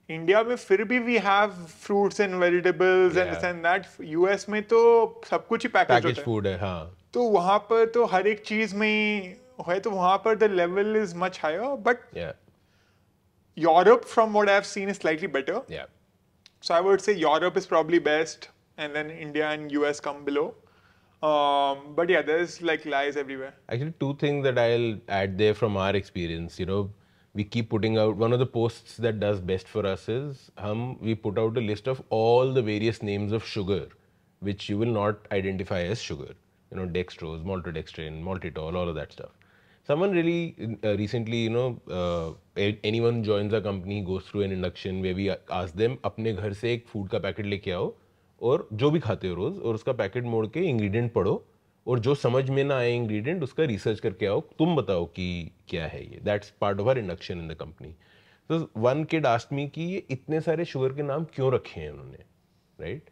India में फिर भी we have fruits and vegetables and this and that. US में तो सब कुछ ही packaged food है, हाँ. तो वहाँ पर तो हर एक चीज में है, तो वहाँ पर the level is much higher. But Europe, from what I've seen, is slightly better. So I would say Europe is probably best, and then India and US come below. But yeah, there's lies everywhere. Actually, two things that I'll add there from our experience. We keep putting out, one of the posts that does best for us is we put out a list of all the various names of sugar which you will not identify as sugar. Dextrose, maltodextrin, maltitol, all of that stuff. Someone really recently, anyone joins a company, goes through an induction where we ask them, अपने घर से एक food का packet लेके आओ और जो भी खाते हो रोज, और उसका पैकेट मोड़ के ingredient पढ़ो और जो समझ में ना आए इंग्रेडिएंट उसका रिसर्च करके आओ, तुम बताओ कि क्या है ये. That's part of our induction in the company. तो वन किड आस्क्ड मी कि ये इतने सारे शुगर के नाम क्यों रखे हैं उन्होंने, right.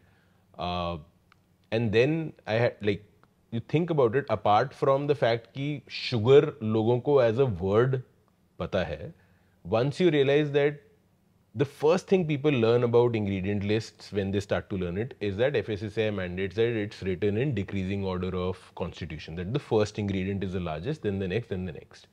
And then I had like, you think about it, apart from the fact कि sugar लोगों को as a word पता है, once you realize that the first thing people learn about ingredient lists when they start to learn it is that FSSAI mandates that it's written in decreasing order of constitution, that the first ingredient is the largest, then the next, then the next.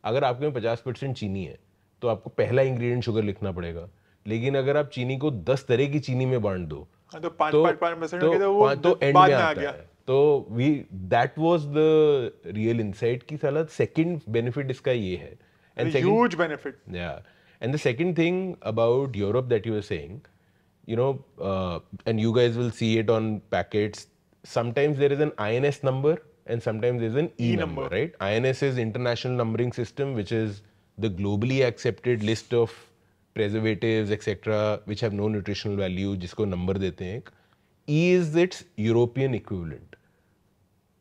अगर आपके में 50% चीनी है तो आपको पहला ingredient sugar लिखना पड़ेगा, लेकिन अगर आप चीनी को 10 तरह की चीनी में बांट दो तो 5% तो एंड में आता है. तो we that was the real insight कि साला सेकंड बेनिफिट इसका ये है. And huge benefit. Yeah and the second thing about Europe that you were saying, you know, and you guys will see it on packets, sometimes there is an INS number and sometimes there is an E number, right? INS is International Numbering System, which is the globally accepted list of preservatives etc which have no nutritional value, जिसको number देते हैं. E is its European equivalent.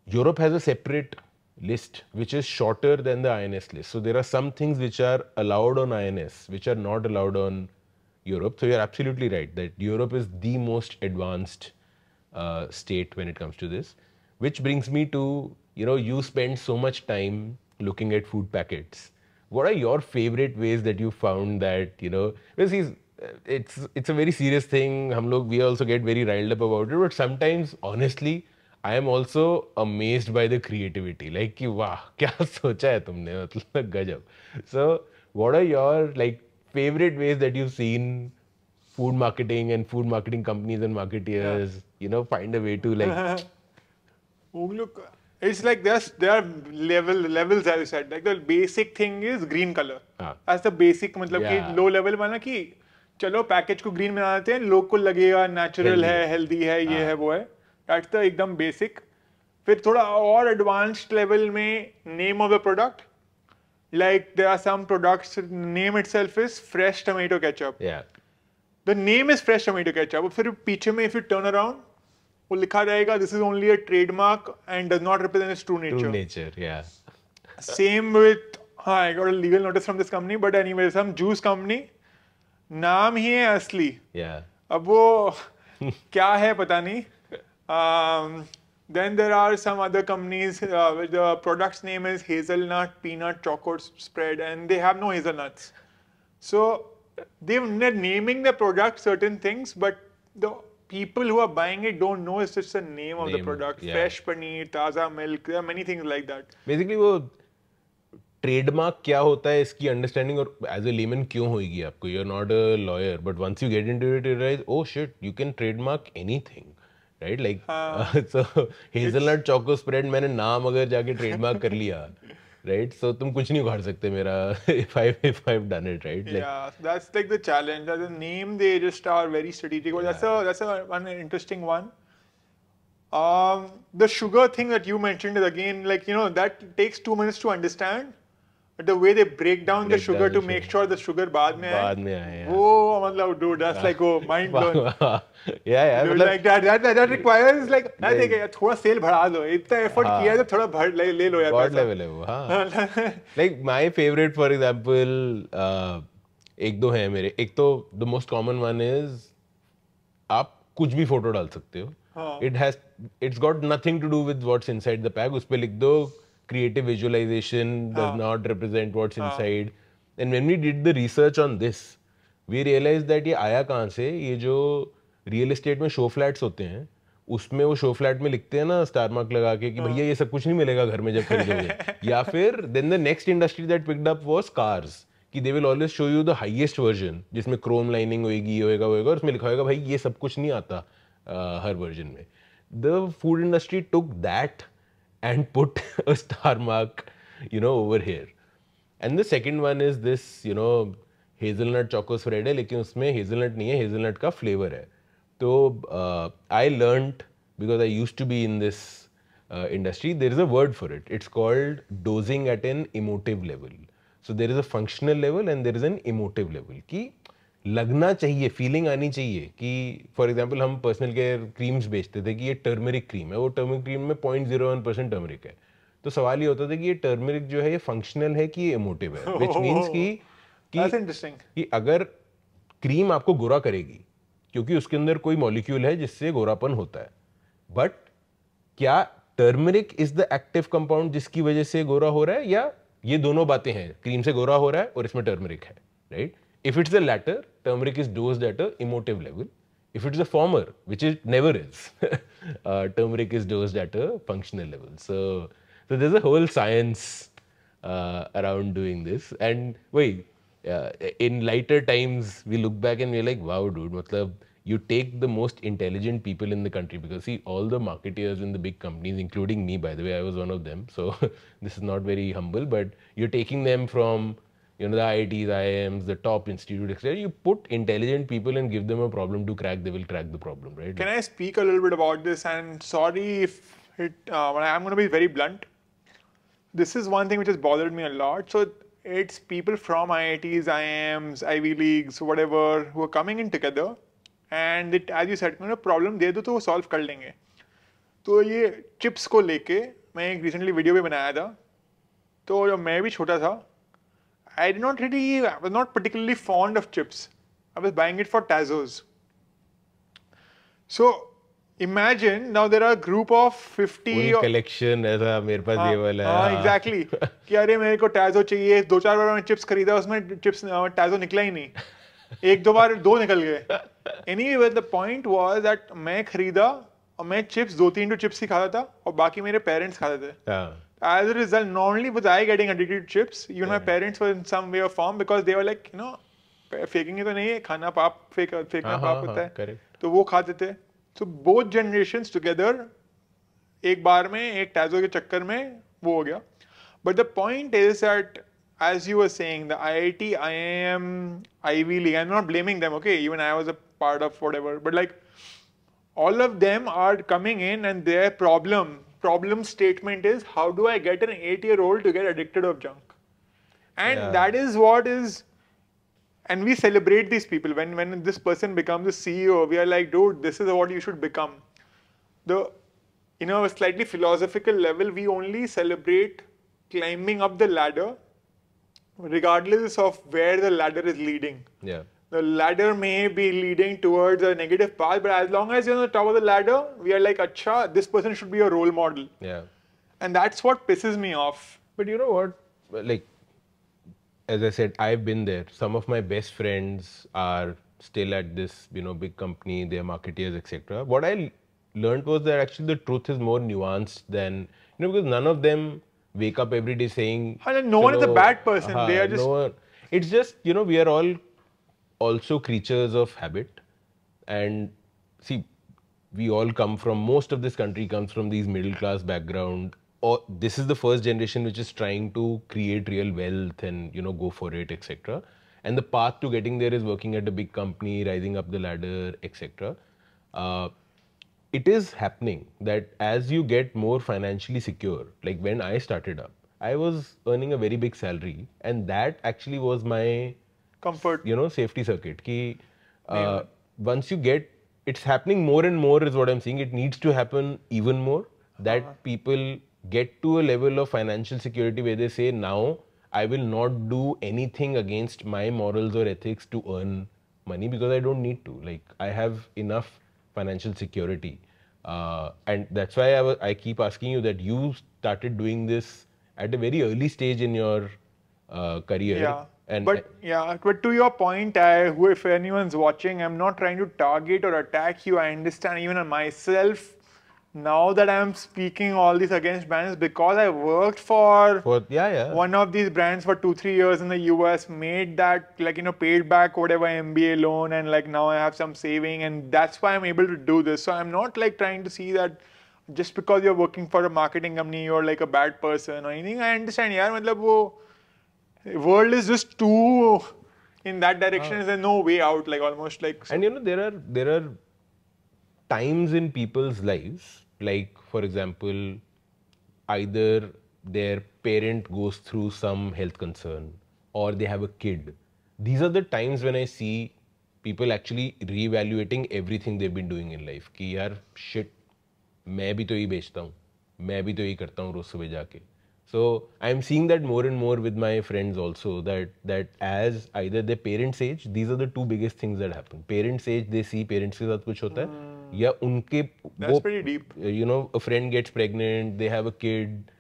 Europe has a separate list which is shorter than the INS list. So there are some things which are allowed on INS which are not allowed on Europe. So you're absolutely right that Europe is the most advanced state when it comes to this. Which brings me to, you know, you spend so much time looking at food packets. What are your favorite ways that you found that, you know, because it's a very serious thing. We also get very riled up about it, but sometimes honestly I am also amazed by the creativity. Like कि वाह क्या सोचा है तुमने, मतलब गजब. So what are your like favorite ways that you've seen food marketing and food marketing companies and marketeers, you know, find a way to like look, it's like there are levels as you said. Like the basic thing is green color. That's the basic, मतलब कि low level माना कि चलो package को green बना देते हैं, लोग को लगेगा नेचुरल है, हेल्दी है, ये है वो है. That's the एकदम बेसिक. फिर थोड़ा और एडवांस्ड लेवल में name of the product. Like there are some products, name itself is fresh tomato ketchup. Yeah. The name is fresh tomato ketchup. फिर पीछे में if you turn around, वो लिखा रहेगा this is only a trademark and does not represent its true nature. True nature, yeah. Same with, I got a legal notice from this company, but anyway, some juice company, नाम ही है असली. Yeah. अब वो क्या है पता नहीं. Then there are some other companies, the product's name is hazelnut peanut choco spread and they have no hazelnuts. So they're naming the product certain things, but the people who are buying it don't know it's just the name of the product. Yeah. Fresh paneer, taza milk, there are many things like that. Basically वो trademark क्या होता है इसकी understanding और as a lemon क्यों होगी आपको. You are not a lawyer but once you get into it you realize oh shit you can trademark anything, right. Like so hazelnut choco spread मैंने नाम अगर जाके ट्रेडमार्क कर लिया, right? So तुम कुछ नहीं उखाड़ सकते मेरा if I've done it, right? Like, yeah, that's like the challenge. The name they just are very strategic. But that's a one interesting one. The sugar thing that you mentioned is again like, you know, that takes 2 minutes to understand. But the way they break down the sugar to make sure the sugar बाद में आए, वो मतलब dude, that's like oh mind blown. yeah, dude, like that requires like I think थोड़ा cell बढ़ा दो, इतना effort किया है तो थोड़ा भर ले लो यार. God level है वो. हाँ. Like my favorite for example, एक दो हैं मेरे. एक तो the most common one is आप कुछ भी फोटो डाल सकते हो. It's got nothing to do with what's inside the pack. उस पे लिख दो creative visualization does not represent what's inside. And when we did the research on this, we realized that ये आया कहाँ से. ये जो रियल एस्टेट में शो फ्लैट्स होते हैं उसमें वो शो फ्लैट में लिखते हैं ना स्टार मार्क लगा के कि भैया ये सब कुछ नहीं मिलेगा घर में जब खरीदोगे. या फिर then the next industry that picked up was cars, कि they will always show you the highest version जिसमें क्रोम लाइनिंग होएगी, ये होएगा और उसमें लिखा होगा भाई ये सब कुछ नहीं आता हर वर्जन में. The food industry took that and put a star mark, you know, over here. And the second one is this, you know, hazelnut choco spread है लेकिन उसमें hazelnut नहीं है, hazelnut का flavor है. तो I learned because I used to be in this industry, there is a word for it. It's called dosing at an emotive level. So there is a functional level and there is an emotive level. कि लगना चाहिए, feeling आनी चाहिए कि for example हम personal care creams बेचते थे कि ये टर्मरिक क्रीम है, वो टर्मरिक क्रीम में 0.01% टर्मरिक है। तो सवाल ये होता था कि ये टर्मरिक जो है ये फंक्शनल है कि ये इमोटिव है, विच मीन्स That's interesting. कि अगर क्रीम आपको गोरा करेगी क्योंकि उसके अंदर कोई मॉलिक्यूल है जिससे गोरापन होता है, बट क्या turmeric is the active compound जिसकी वजह से गोरा हो रहा है, या ये दोनों बातें हैं, क्रीम से गोरा हो रहा है और इसमें टर्मरिक है, right? If it's the latter, turmeric is dosed at a emotive level. If it's the former, which it never is, turmeric is dosed at a functional level. So there's a whole science around doing this. And wait, in lighter times, we look back and we're like, wow, dude, matlab, you take the most intelligent people in the country, because see, all the marketeers in the big companies, including me, by the way, I was one of them. So this is not very humble, but you're taking them from the IITs, IIMs, the top institute, etc. You put intelligent people and give them a problem to crack, they will crack the problem, right? Can I speak a little bit about this? And sorry if I'm going to be very blunt. This is one thing which has bothered me a lot. So it's people from IITs, IIMs, Ivy Leagues, whatever, who are coming in together. And as you said, problem दे दो तो वो solve कर लेंगे. तो ये chips को लेके मैं एक recently video भी बनाया था. तो जब मैं भी छोटा था, I was not particularly fond of chips. I was buying it for Tazos. So imagine now there are a group of 50 collection ऐसा मेरे पास ये वाला है. हाँ exactly कि अरे मेरे को Tazo चाहिए, 2-4 बार मैंने चिप्स खरीदा, उसमें चिप्स Tazo निकला ही नहीं, 1-2 बार 2 निकल गए. Anyway, the point was that मैं खरीदा और मैं चिप्स 2-3 चिप्स ही खाता था और बाकी मेरे पेरेंट्स खाते थे. As a result, not only was I getting addicted to chips, even my parents were in some way or form, because they were like, फेंकेंगे तो नहीं है, खाना पाप फेंकना पाप होता है, तो वो खाते थे. So both generations together, एक बार में एक Tazo के चक्कर में वो हो गया. But the point is that, as you were saying, the IIT, IIM, Ivy League, I'm not blaming them, okay? Even I was a part of whatever, but like all of them are coming in and their problem statement is, how do I get an 8-year-old to get addicted of junk? And that is what is, and we celebrate these people. When this person becomes a CEO, we are like, dude, this is what you should become. A slightly philosophical level, we only celebrate climbing up the ladder, regardless of where the ladder is leading. Yeah. The ladder may be leading towards a negative path, but as long as you're on the top of the ladder, we are like, acha, this person should be a role model. Yeah. And that's what pisses me off. But you know what? Like, as I said, I've been there. Some of my best friends are still at this, big company, they're marketeers, etc. What I learned was that actually the truth is more nuanced than, because none of them wake up every day saying, no one is a bad person. They are just... It's just, we are all also creatures of habit. And see, we all come from, most of this country comes from these middle class background, or this is the first generation which is trying to create real wealth and, go for it, etc. And the path to getting there is working at a big company, rising up the ladder, etc. It is happening that as you get more financially secure, like when I started up, I was earning a very big salary, and that actually was my comfort, safety circuit. Ki, once you get, it's happening more and more is what I'm saying. It needs to happen even more, that people get to a level of financial security where they say, now I will not do anything against my morals or ethics to earn money, because I don't need to. Like, I have enough financial security. And that's why I keep asking you that you started doing this at a very early stage in your career. Yeah. But to your point, if anyone's watching, I'm not trying to target or attack you. I understand even on myself. Now that I'm speaking all this against brands, because I worked for one of these brands for 2-3 years in the US, made that, paid back whatever MBA loan, and now I have some saving, and that's why I'm able to do this. So I'm not trying to see that just because you're working for a marketing company, you're a bad person or anything. I understand, the world is just too in that direction. There's no way out, almost. So. And there are times in people's lives, like for example, either their parent goes through some health concern or they have a kid. These are the times when I see people actually reevaluating everything they've been doing in life. कि यार shit, मैं भी तो ये बेचता हूँ, मैं भी तो ये करता हूँ रोज सुबह जाके. So I'm seeing that more and more with my friends also, that as either their parents' age, these are the two biggest things that happen. Parents' age, they see parents के साथ कुछ होता है, या उनके That's pretty deep. you know, a friend gets pregnant, they have a kid,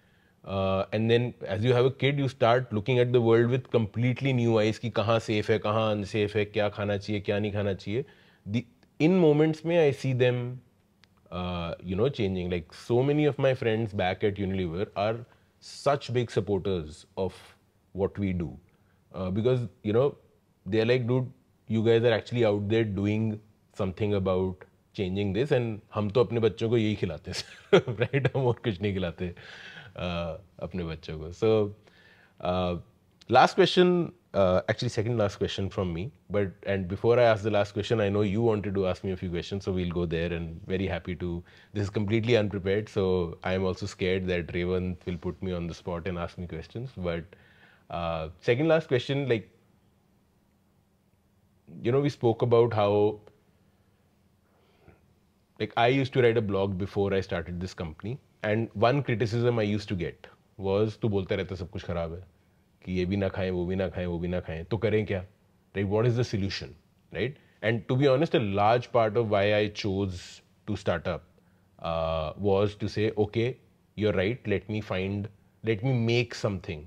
and then as you have a kid, you start looking at the world with completely new eyes कि कहाँ safe है, कहाँ unsafe है, क्या खाना चाहिए, क्या नहीं खाना चाहिए. In moments में I see them you know, changing. Like so many of my friends back at Unilever are such big supporters of what we do, because you know, they're like, dude, you guys are actually out there doing something about changing this, and हम तो अपने बच्चों को यही खिलाते हैं, right? हम और कुछ नहीं खिलाते अपने बच्चों को. So last question, actually second last question from me. And before I ask the last question, I know you wanted to ask me a few questions, so we'll go there. And very happy to. This is completely unprepared, so I am also scared that Revant will put me on the spot and ask me questions. But second last question, like, you know, we spoke about how, like, I used to write a blog before I started this company, and one criticism I used to get was, तू बोलता रहता सब कुछ खराब है, कि ये भी ना खाएं, वो भी ना खाएं, वो भी ना खाएं, तो करें क्या? Right? What is the solution? Right? And to be honest, a large part of why I chose to start up was to say, okay, you're right. Let me make something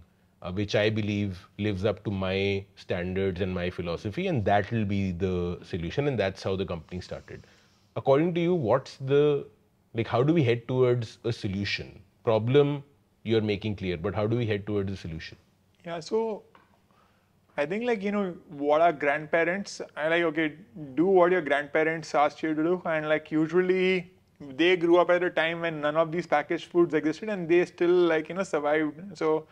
which I believe lives up to my standards and my philosophy, and that will be the solution. And that's how the company started. According to you, how do we head towards a solution? Problem you're making clear, but how do we head towards a solution? Yeah, so I think, like, you know, what our grandparents, I like, okay, do what your grandparents asked you to do. And like, usually they grew up at a time when none of these packaged foods existed, and they still, like, you know, survived. So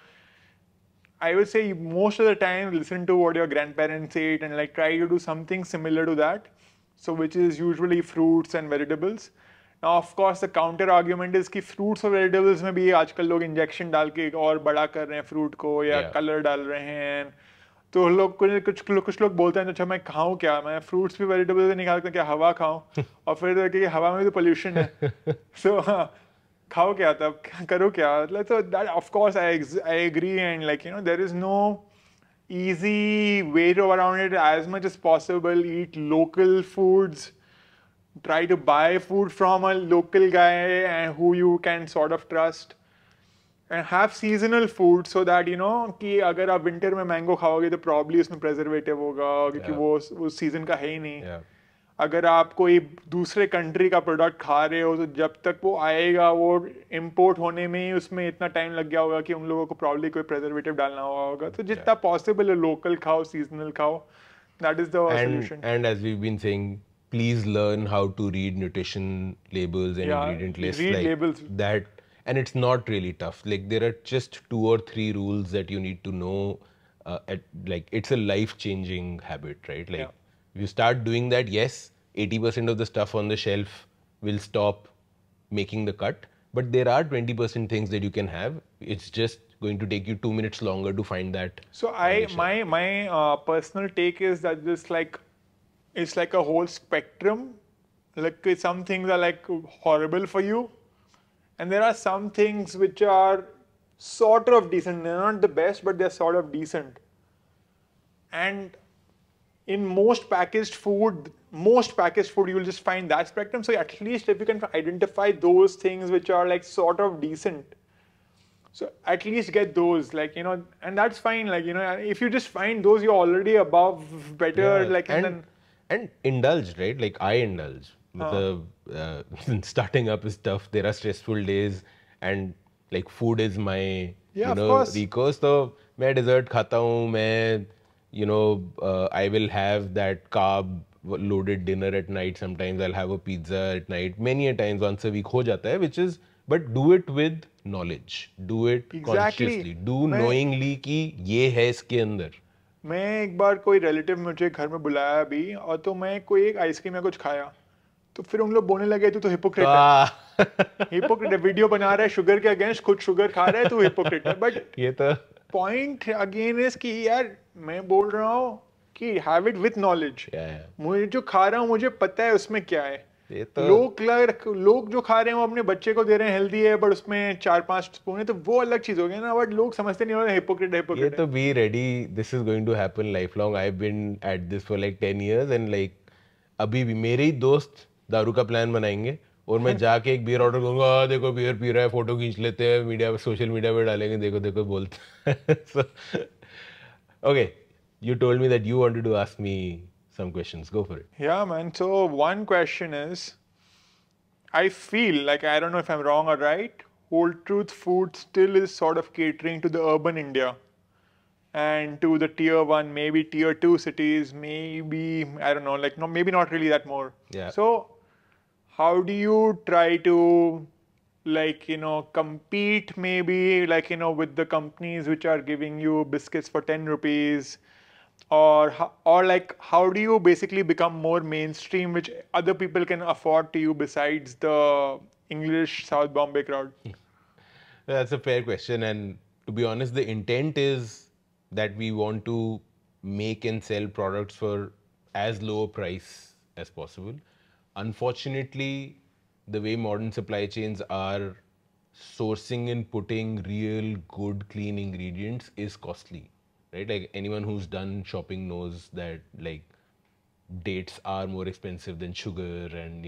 I would say most of the time listen to what your grandparents ate and like try to do something similar to that. So which is usually fruits and vegetables. Now of course the counter argument is कि fruits और vegetables में भी आजकल लोग injection डाल के और बड़ा कर रहे हैं fruit को या color डाल रहे हैं. तो लोग कुछ लोग बोलते हैं अच्छा मैं खाऊं क्या, मैं fruits भी vegetables से निकाल कर क्या हवा खाऊं, और फिर कि हवा में तो pollution है. So खाओ क्या तब करो क्या, so that of course I agree, and like, you know, there is no easy way to around it. As much as possible, eat local foods, try to buy food from a local guy and who you can sort of trust, and have seasonal food so that you know कि अगर आप winter में mango खाओगे तो probably उसमें preservative होगा क्योंकि वो season का है ही नहीं. अगर आप कोई दूसरे कंट्री का प्रोडक्ट खा रहे हो तो जब तक वो आएगा वो इंपोर्ट होने में ही उसमें इतना टाइम लग गया होगा कि उन लोगों को प्रॉब्ली कोई प्रिजर्वेटिव डालना हुआ होगा. तो जितना पॉसिबल है लोकल खाओ, सीजनल खाओ. That is the solution. And as we have been saying, please learn how to read nutrition labels and ingredient lists. Read like labels. That, and it's not really tough. Like there are just 2 or 3 rules that you need to know. Like it's a life-changing habit, right? Like if you start doing that, yes, 80% of the stuff on the shelf will stop making the cut. But there are 20% things that you can have. It's just going to take you 2 minutes longer to find that. So my personal take is that this like, it's like a whole spectrum. Like some things are like horrible for you, and there are some things which are sort of decent. They're not the best, but they're sort of decent. And in most packaged food you will just find that spectrum. So at least if you can identify those things which are like sort of decent, so at least get those, like, you know, and that's fine. Like, you know, if you just find those, you're already above better. Like, and indulge, right? Like I indulge. Starting up is tough. There are stressful days, and like food is my you know recourse. So मैं dessert खाता हूँ, मैं you know I will have that carb loaded dinner at night. Sometimes I'll have a pizza at night. Many a times once a week हो जाता है, which is, but do it with knowledge. Do it consciously. Do knowingly कि ये है इसके अंदर. मैं एक बार कोई रिलेटिव मुझे घर में बुलाया अभी, और तो मैं कोई एक आइसक्रीम या कुछ खाया, तो फिर उन लोग बोलने लगे तू तो हिपोक्रेट है. हिपोक्रेट है, वीडियो बना रहा है शुगर के अगेंस्ट, खुद शुगर खा रहा है, तू हिपोक्रेट है. बट ये तो पॉइंट अगेन इज कि यार मैं बोल रहा हूँ कि have it with knowledge. Yeah. मुझे जो खा रहा हूँ मुझे पता है उसमें क्या है. ये तो लोग जो खा रहे हैं वो अपने बच्चे को दे रहे हैं हेल्दी है बट उसमें 4-5 स्पून है तो वो अलग चीज हो गई ना. बट लोग समझते नहीं हो रहे हिपोक्रेट ये तो be ready, this is going to happen lifelong. I've been at this for like 10 years and like अभी भी मेरे ही दोस्त दारू का प्लान बनाएंगे और मैं जाके एक बियर ऑर्डर करूंगा, देखो बियर पी रहा है, फोटो खींच लेते हैं, मीडिया पे सोशल मीडिया पे डालेंगे, देखो देखो बोलते हैं. So, okay, you told me that you wanted to ask me some questions. Go for it. Yeah, man. So one question is, I feel like, I don't know if I'm wrong or right, Whole Truth Food still is sort of catering to the urban India and to the tier 1, maybe tier 2 cities, maybe, I don't know, like no, maybe not really that more. Yeah. So how do you try to like, compete maybe like, with the companies which are giving you biscuits for 10 rupees? Or like, how do you basically become more mainstream, which other people can afford to you besides the English South Bombay crowd? That's a fair question, and to be honest, the intent is that we want to make and sell products for as low a price as possible. Unfortunately, the way modern supply chains are, sourcing and putting real good clean ingredients is costly, right? Like anyone who's done shopping knows that like dates are more expensive than sugar, and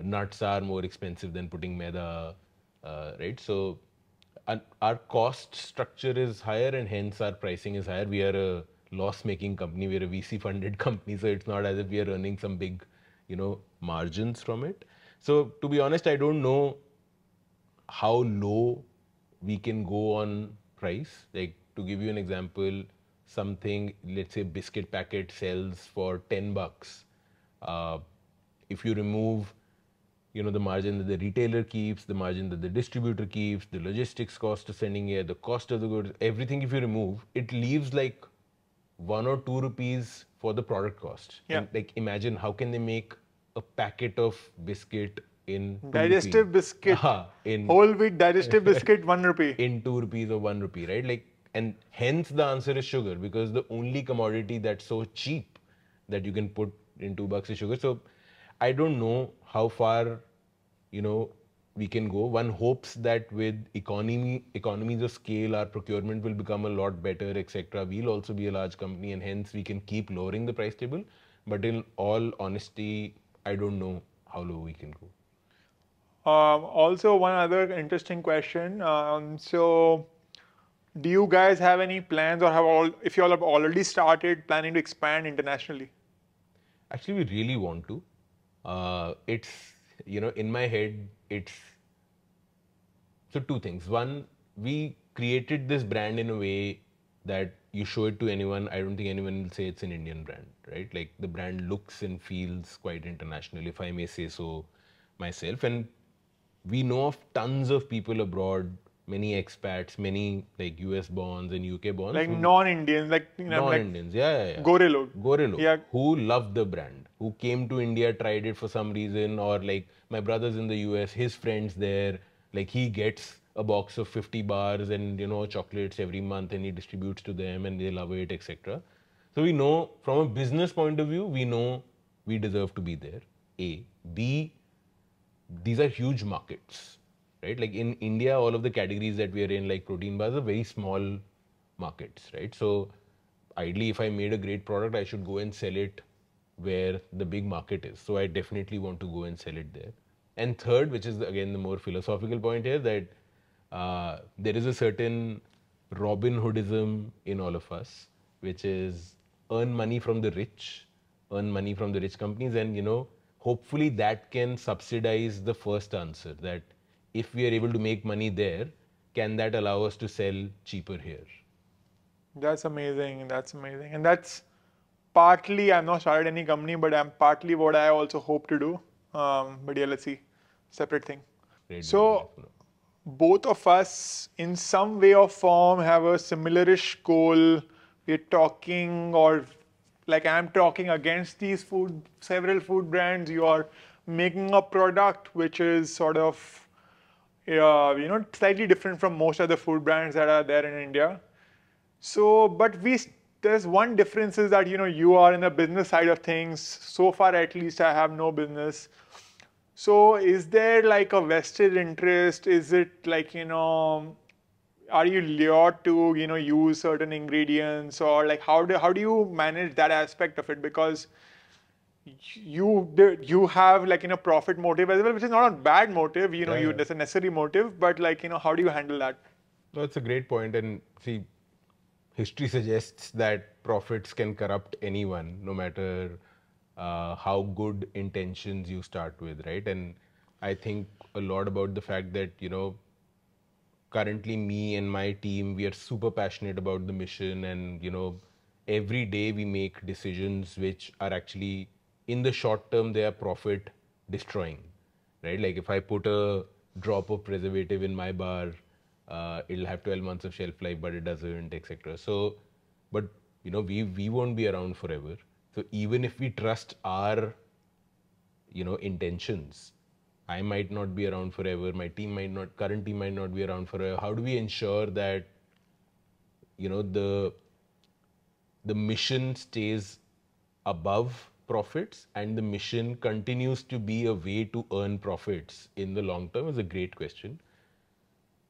nuts are more expensive than putting maida, right? So our cost structure is higher and hence our pricing is higher. We are a loss making company, we're a VC funded company, so it's not as if we are earning some big margins from it. So to be honest, I don't know how low we can go on price. Like to give you an example, something, let's say biscuit packet sells for $10. Uh, if you remove the margin that the retailer keeps, the margin that the distributor keeps, the logistics cost of sending it, the cost of the goods, everything, if you remove, it leaves like 1 or 2 rupees for the product cost. Yeah. And like imagine how can they make a packet of biscuit in 2 Digestive rupees? biscuit. Whole wheat digestive biscuit, 1 rupee. In 2 rupees or 1 rupee, right? Like, and hence the answer is sugar, because the only commodity that's so cheap that you can put in $2 is sugar. So I don't know how far we can go. One hopes that with economies of scale, our procurement will become a lot better, etc. We'll also be a large company, and hence we can keep lowering the price table. But in all honesty, I don't know how low we can go. Also, one other interesting question. So, do you guys have any plans, or if you all have already started planning to expand internationally? Actually, we really want to. It's in my head, it's so two things. One, we created this brand in a way that you show it to anyone, I don't think anyone will say it's an Indian brand, right? Like the brand looks and feels quite international, if I may say so myself. And we know of tons of people abroad, many expats, many like US bonds and UK bonds. Like non-Indians, like non-Indians, yeah. Gore log. Yeah. Who love the brand, who came to India, tried it for some reason, or like my brother's in the US, his friends there, like he gets a box of 50 bars and chocolates every month and he distributes to them and they love it, etc. So we know from a business point of view, we know we deserve to be there. A. B. These are huge markets, right? Like in India, all of the categories that we are in, like protein bars, are very small markets, right? So ideally, if I made a great product, I should go and sell it where the big market is. So I definitely want to go and sell it there. And third, which is again the more philosophical point here, that there is a certain Robin Hoodism in all of us, which is earn money from the rich, earn money from the rich companies, and hopefully that can subsidize the first answer, that if we are able to make money there, can that allow us to sell cheaper here? That's amazing. That's amazing. And that's partly, I've not started any company, but I'm partly what I also hope to do. But yeah, let's see. Separate thing. Great. So, both of us, in some way or form, have a similarish goal. We're talking, or like I'm talking against these several food brands. You are making a product which is sort of, slightly different from most other food brands that are there in India. So, but there's one difference is that you are in the business side of things. So far, at least, I have no business. So is there like a vested interest? Is it like are you lured to use certain ingredients, or like how do you manage that aspect of it? Because you have like profit motive as well, which is not a bad motive. Yeah. That's a necessary motive, but like how do you handle that? No, it's a great point. And see, history suggests that profits can corrupt anyone, no matter how good intentions you start with, right? And I think a lot about the fact that, currently me and my team, we are super passionate about the mission, and, every day we make decisions which are actually, in the short term, they are profit destroying, right? Like if I put a drop of preservative in my bar, it'll have 12 months of shelf life, but it doesn't, etc. So, but we won't be around forever. So even if we trust our, intentions, I might not be around forever. My current team might not be around forever. How do we ensure that, the mission stays above profits and the mission continues to be a way to earn profits in the long term is a great question.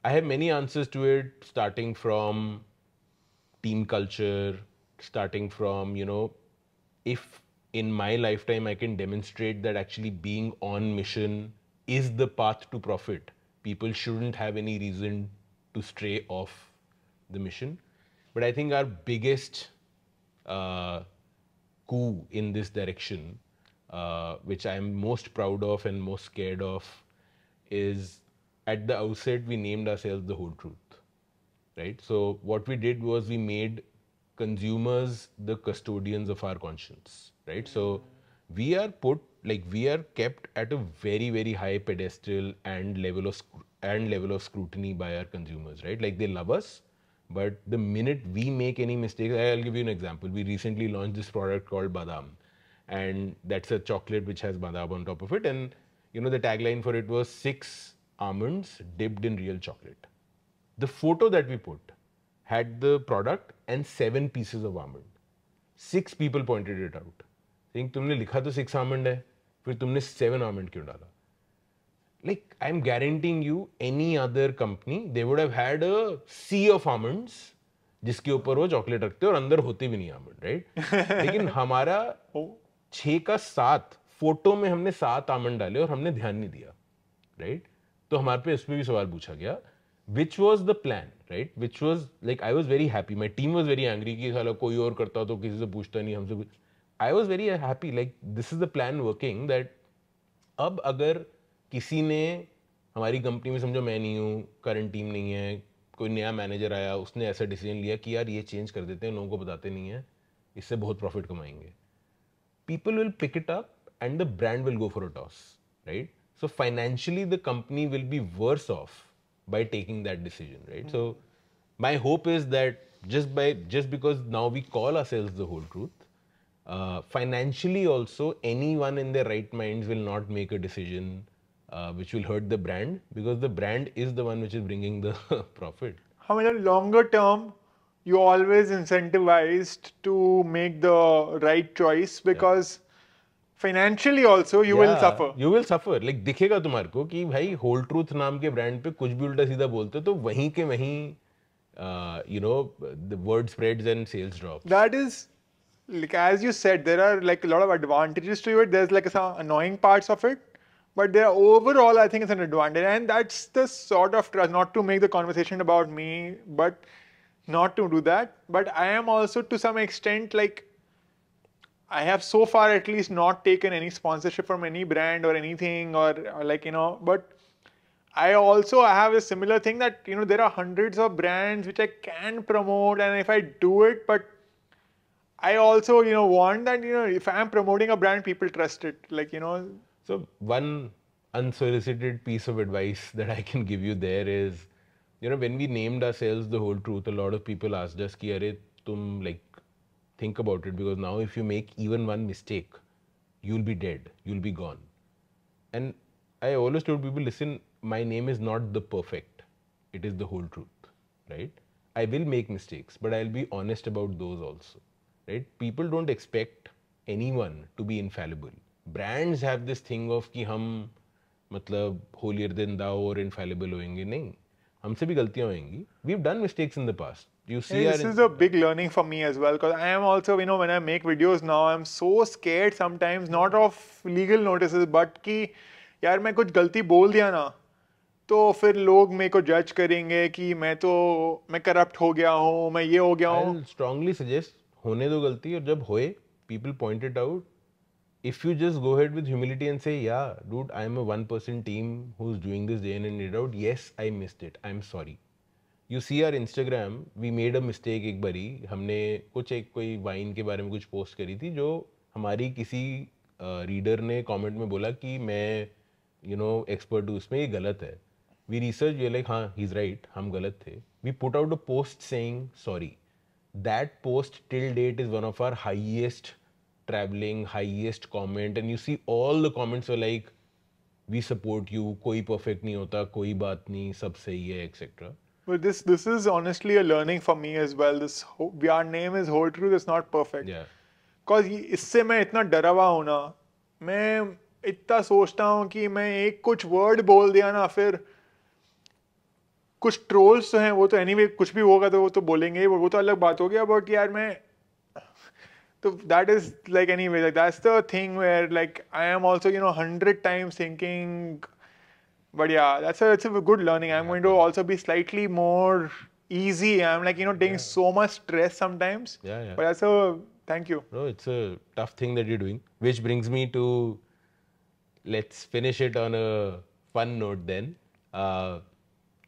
I have many answers to it, starting from team culture, starting from, if in my lifetime I can demonstrate that actually being on mission is the path to profit, people shouldn't have any reason to stray off the mission. But I think our biggest coup in this direction, which I'm most proud of and most scared of, is at the outset we named ourselves the whole truth, right? So what we did was we made consumers the custodians of our conscience, right? So we are kept at a very, very high pedestal and level of scrutiny by our consumers, right? Like they love us, but the minute we make any mistakes, I'll give you an example. We recently launched this product called Badam, and that's a chocolate which has badam on top of it. And the tagline for it was 6 almonds dipped in real chocolate. The photo that we put had the product and 7 pieces of almond. 6 people pointed it out, saying, तुमने लिखा तो 6 almond है, फिर तुमने 7 almond क्यों डाला? Like, I'm guaranteeing you, any other company, they would have had a sea of almonds, जिसके ऊपर वो चॉकलेट रखते और अंदर होते भी नहीं आमंड, राइट? लेकिन हमारा 6 का 7 फोटो में हमने 7 आमंड डाले और हमने ध्यान नहीं दिया, राइट? तो हमारे पे इसमें भी सवाल पूछा गया, which was the plan, right? Which was like, I was very happy. My team was very angry कि साला कोई और करता तो किसी से पूछता नहीं हमसे. I was very happy, like this is the plan working, that अब अगर किसी ने हमारी कंपनी में, समझो मैं नहीं हूँ, करंट टीम नहीं है, कोई नया मैनेजर आया, उसने ऐसा डिसीजन लिया कि यार ये चेंज कर देते हैं, लोगों को बताते नहीं है, इससे बहुत प्रॉफिट कमाएंगे, people will pick it up and the brand will go for a toss, right? So financially the company will be worse off by taking that decision, right? So my hope is that just because now we call ourselves the whole truth, financially also anyone in their right minds will not make a decision which will hurt the brand, because the brand is the one which is bringing the profit. How in a longer term, you always incentivized to make the right choice, because financially also you will suffer. You will suffer. Like दिखेगा तुम्हारे को कि भाई whole truth नाम के brand पे कुछ भी उल्टा सीधा बोलते तो वहीं के वहीं the word spreads and sales drops. That is, like as you said, there are like a lot of advantages to it. There's like some annoying parts of it, but there overall I think it's an advantage, and that's the sort of trust. Not to make the conversation about me, but not to do that. But I am also to some extent like, I have so far at least not taken any sponsorship from any brand or anything, or like but I also have a similar thing that there are hundreds of brands which I can promote, and if I do it, but I also want that if I am promoting a brand, people trust it, like So one unsolicited piece of advice that I can give you there is, when we named ourselves the whole truth, a lot of people asked us कि अरे तुम like think about it, because now if you make even one mistake, you'll be dead, you'll be gone. And I always told people, listen, my name is not the perfect, it is the whole truth, right? I will make mistakes, but I'll be honest about those also, right? People don't expect anyone to be infallible. Brands have this thing of कि हम मतलब holier than thou और infallible होंगे नहीं, हमसे भी गलतियां होंगी. We've done mistakes in the past. You see, This is a big learning for me as well, because I am also, when I make videos now, I'm so scared sometimes, not of legal notices, but कि यार मैं कुछ गलती बोल दिया ना, तो फिर लोग मेरे को जज करेंगे कि मैं करप्ट हो गया हूँ, मैं ये हो गया हूँ. I'll strongly suggest होने दो गलती, और जब होए people point it out. If you just go ahead with humility and say, yeah, dude, I'm a one-person team who's doing this day in and day out. Yes, I missed it. I'm sorry. You see our Instagram, we made a mistake एक बारी. हमने कोई wine के बारे में कुछ post करी थी जो हमारी किसी रीडर ने कमेंट में बोला कि मैं एक्सपर्ट हूँ उसमें, ये गलत है. We researched, we're like, हाँ, he's right, हम गलत थे. We put out a post saying sorry. That post till date is one of our highest traveling, highest comment, and you see all the comments were like, we support you, कोई perfect नहीं होता, कोई बात नहीं, सब सही है, etc. But this is honestly a learning for me as well. Our name is Whole Truth. It's not perfect. Yeah. Because इससे मैं इतना डरा हुआ हूँ ना, मैं इतना सोचता हूँ कि मैं एक कुछ वर्ड बोल दिया ना, फिर कुछ ट्रोल्स तो हैं, वो तो एनीवे कुछ भी होगा तो वो तो बोलेंगे, वो तो अलग बात हो गया. बट यार मैं तो that is like anyway, like that's the thing where like I am also 100 times thinking. But yeah, it's a good learning. I'm going to also be slightly more easy. I'm like taking so much stress sometimes. Yeah. But thank you. No, it's a tough thing that you're doing. Which brings me to, let's finish it on a fun note then.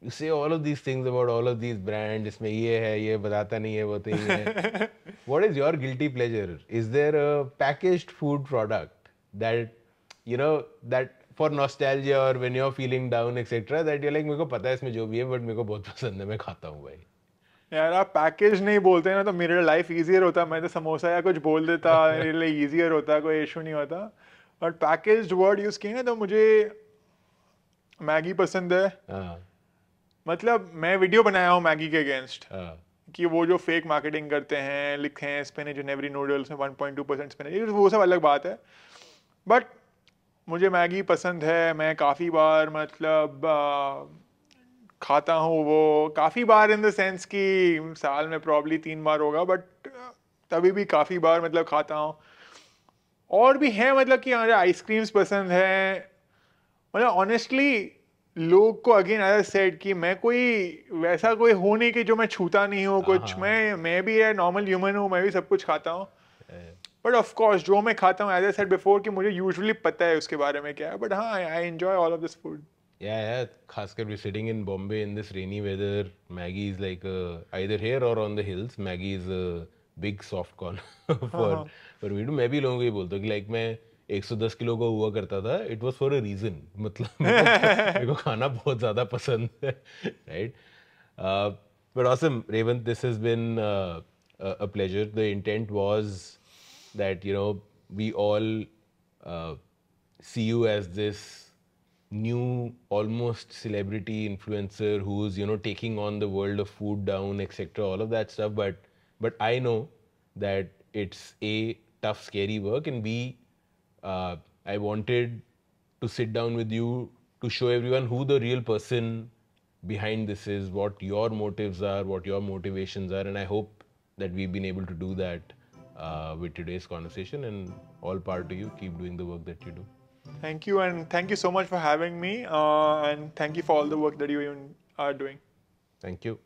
You say all of these things about all of these brands. इसमें ये है, ये बताता नहीं है, वो तो ये है. What is your guilty pleasure? Is there a packaged food product that that for nostalgia or when you're feeling down, etc., that you're like, मेरे को पता है इसमें जो भी है, but मेरे को बहुत पसंद है, मैं खाता हूँ भाई. यार आप पैकेज नहीं बोलते ना तो मेरे लाइफ इजियर होता. मैं तो समोसा या कुछ बोल देता, मेरे लिए इजियर होता, कोई इशू नहीं होता. बट पैकेज्ड वर्ड यूज किए ना तो मुझे मैगी पसंद है. मतलब मैं वीडियो बनाया हूँ मैगी के अगेंस्ट, कि वो जो फेक मार्केटिंग करते हैं, लिखे हैं स्पिनच इन एवरी नूडल्स में 1.2% स्पिनच, वो सब अलग बात है. बट मुझे मैगी पसंद है. मैं काफ़ी बार मतलब खाता हूँ वो, काफ़ी बार इन द सेंस कि साल में प्रॉब्ली 3 बार होगा, बट तभी भी काफ़ी बार मतलब खाता हूँ. और भी है मतलब कि मुझे आइसक्रीम्स पसंद है. मतलब ऑनेस्टली लोग को अगेन एज आई सेड कि मैं कोई वैसा कोई हो नहीं कि जो मैं छूता नहीं हूँ कुछ. मैं भी नॉर्मल ह्यूमन हूँ, मैं भी सब कुछ खाता हूँ. बट ऑफ कोर्स जो मैं खाता हूँ एज आई सेड बिफोर कि मुझे यूजुअली पता है उसके बारे में क्या है. बट हाँ, I enjoy all of this food. Yeah. खासकर we're sitting in Bombay in this rainy weather. Maggie is like either here or on the hills. Maggie is a big soft corn for me. मैं भी लोगों को ये बोलता हूँ कि like मैं 110 किलो का हुआ करता था. It was for a reason. मतलब मेरे को खाना बहुत ज़्यादा पसंद है, right? But awesome, Revant. This has been a pleasure. The intent was that we all see you as this new almost celebrity influencer who's taking on the world of food down, etc., all of that stuff. But I know that it's a tough, scary work, and B, I wanted to sit down with you to show everyone who the real person behind this is, what your motives are, what your motivations are, and I hope that we've been able to do that with today's conversation. And all power to you. Keep doing the work that you do. Thank you, and thank you so much for having me, and thank you for all the work that you are doing. Thank you.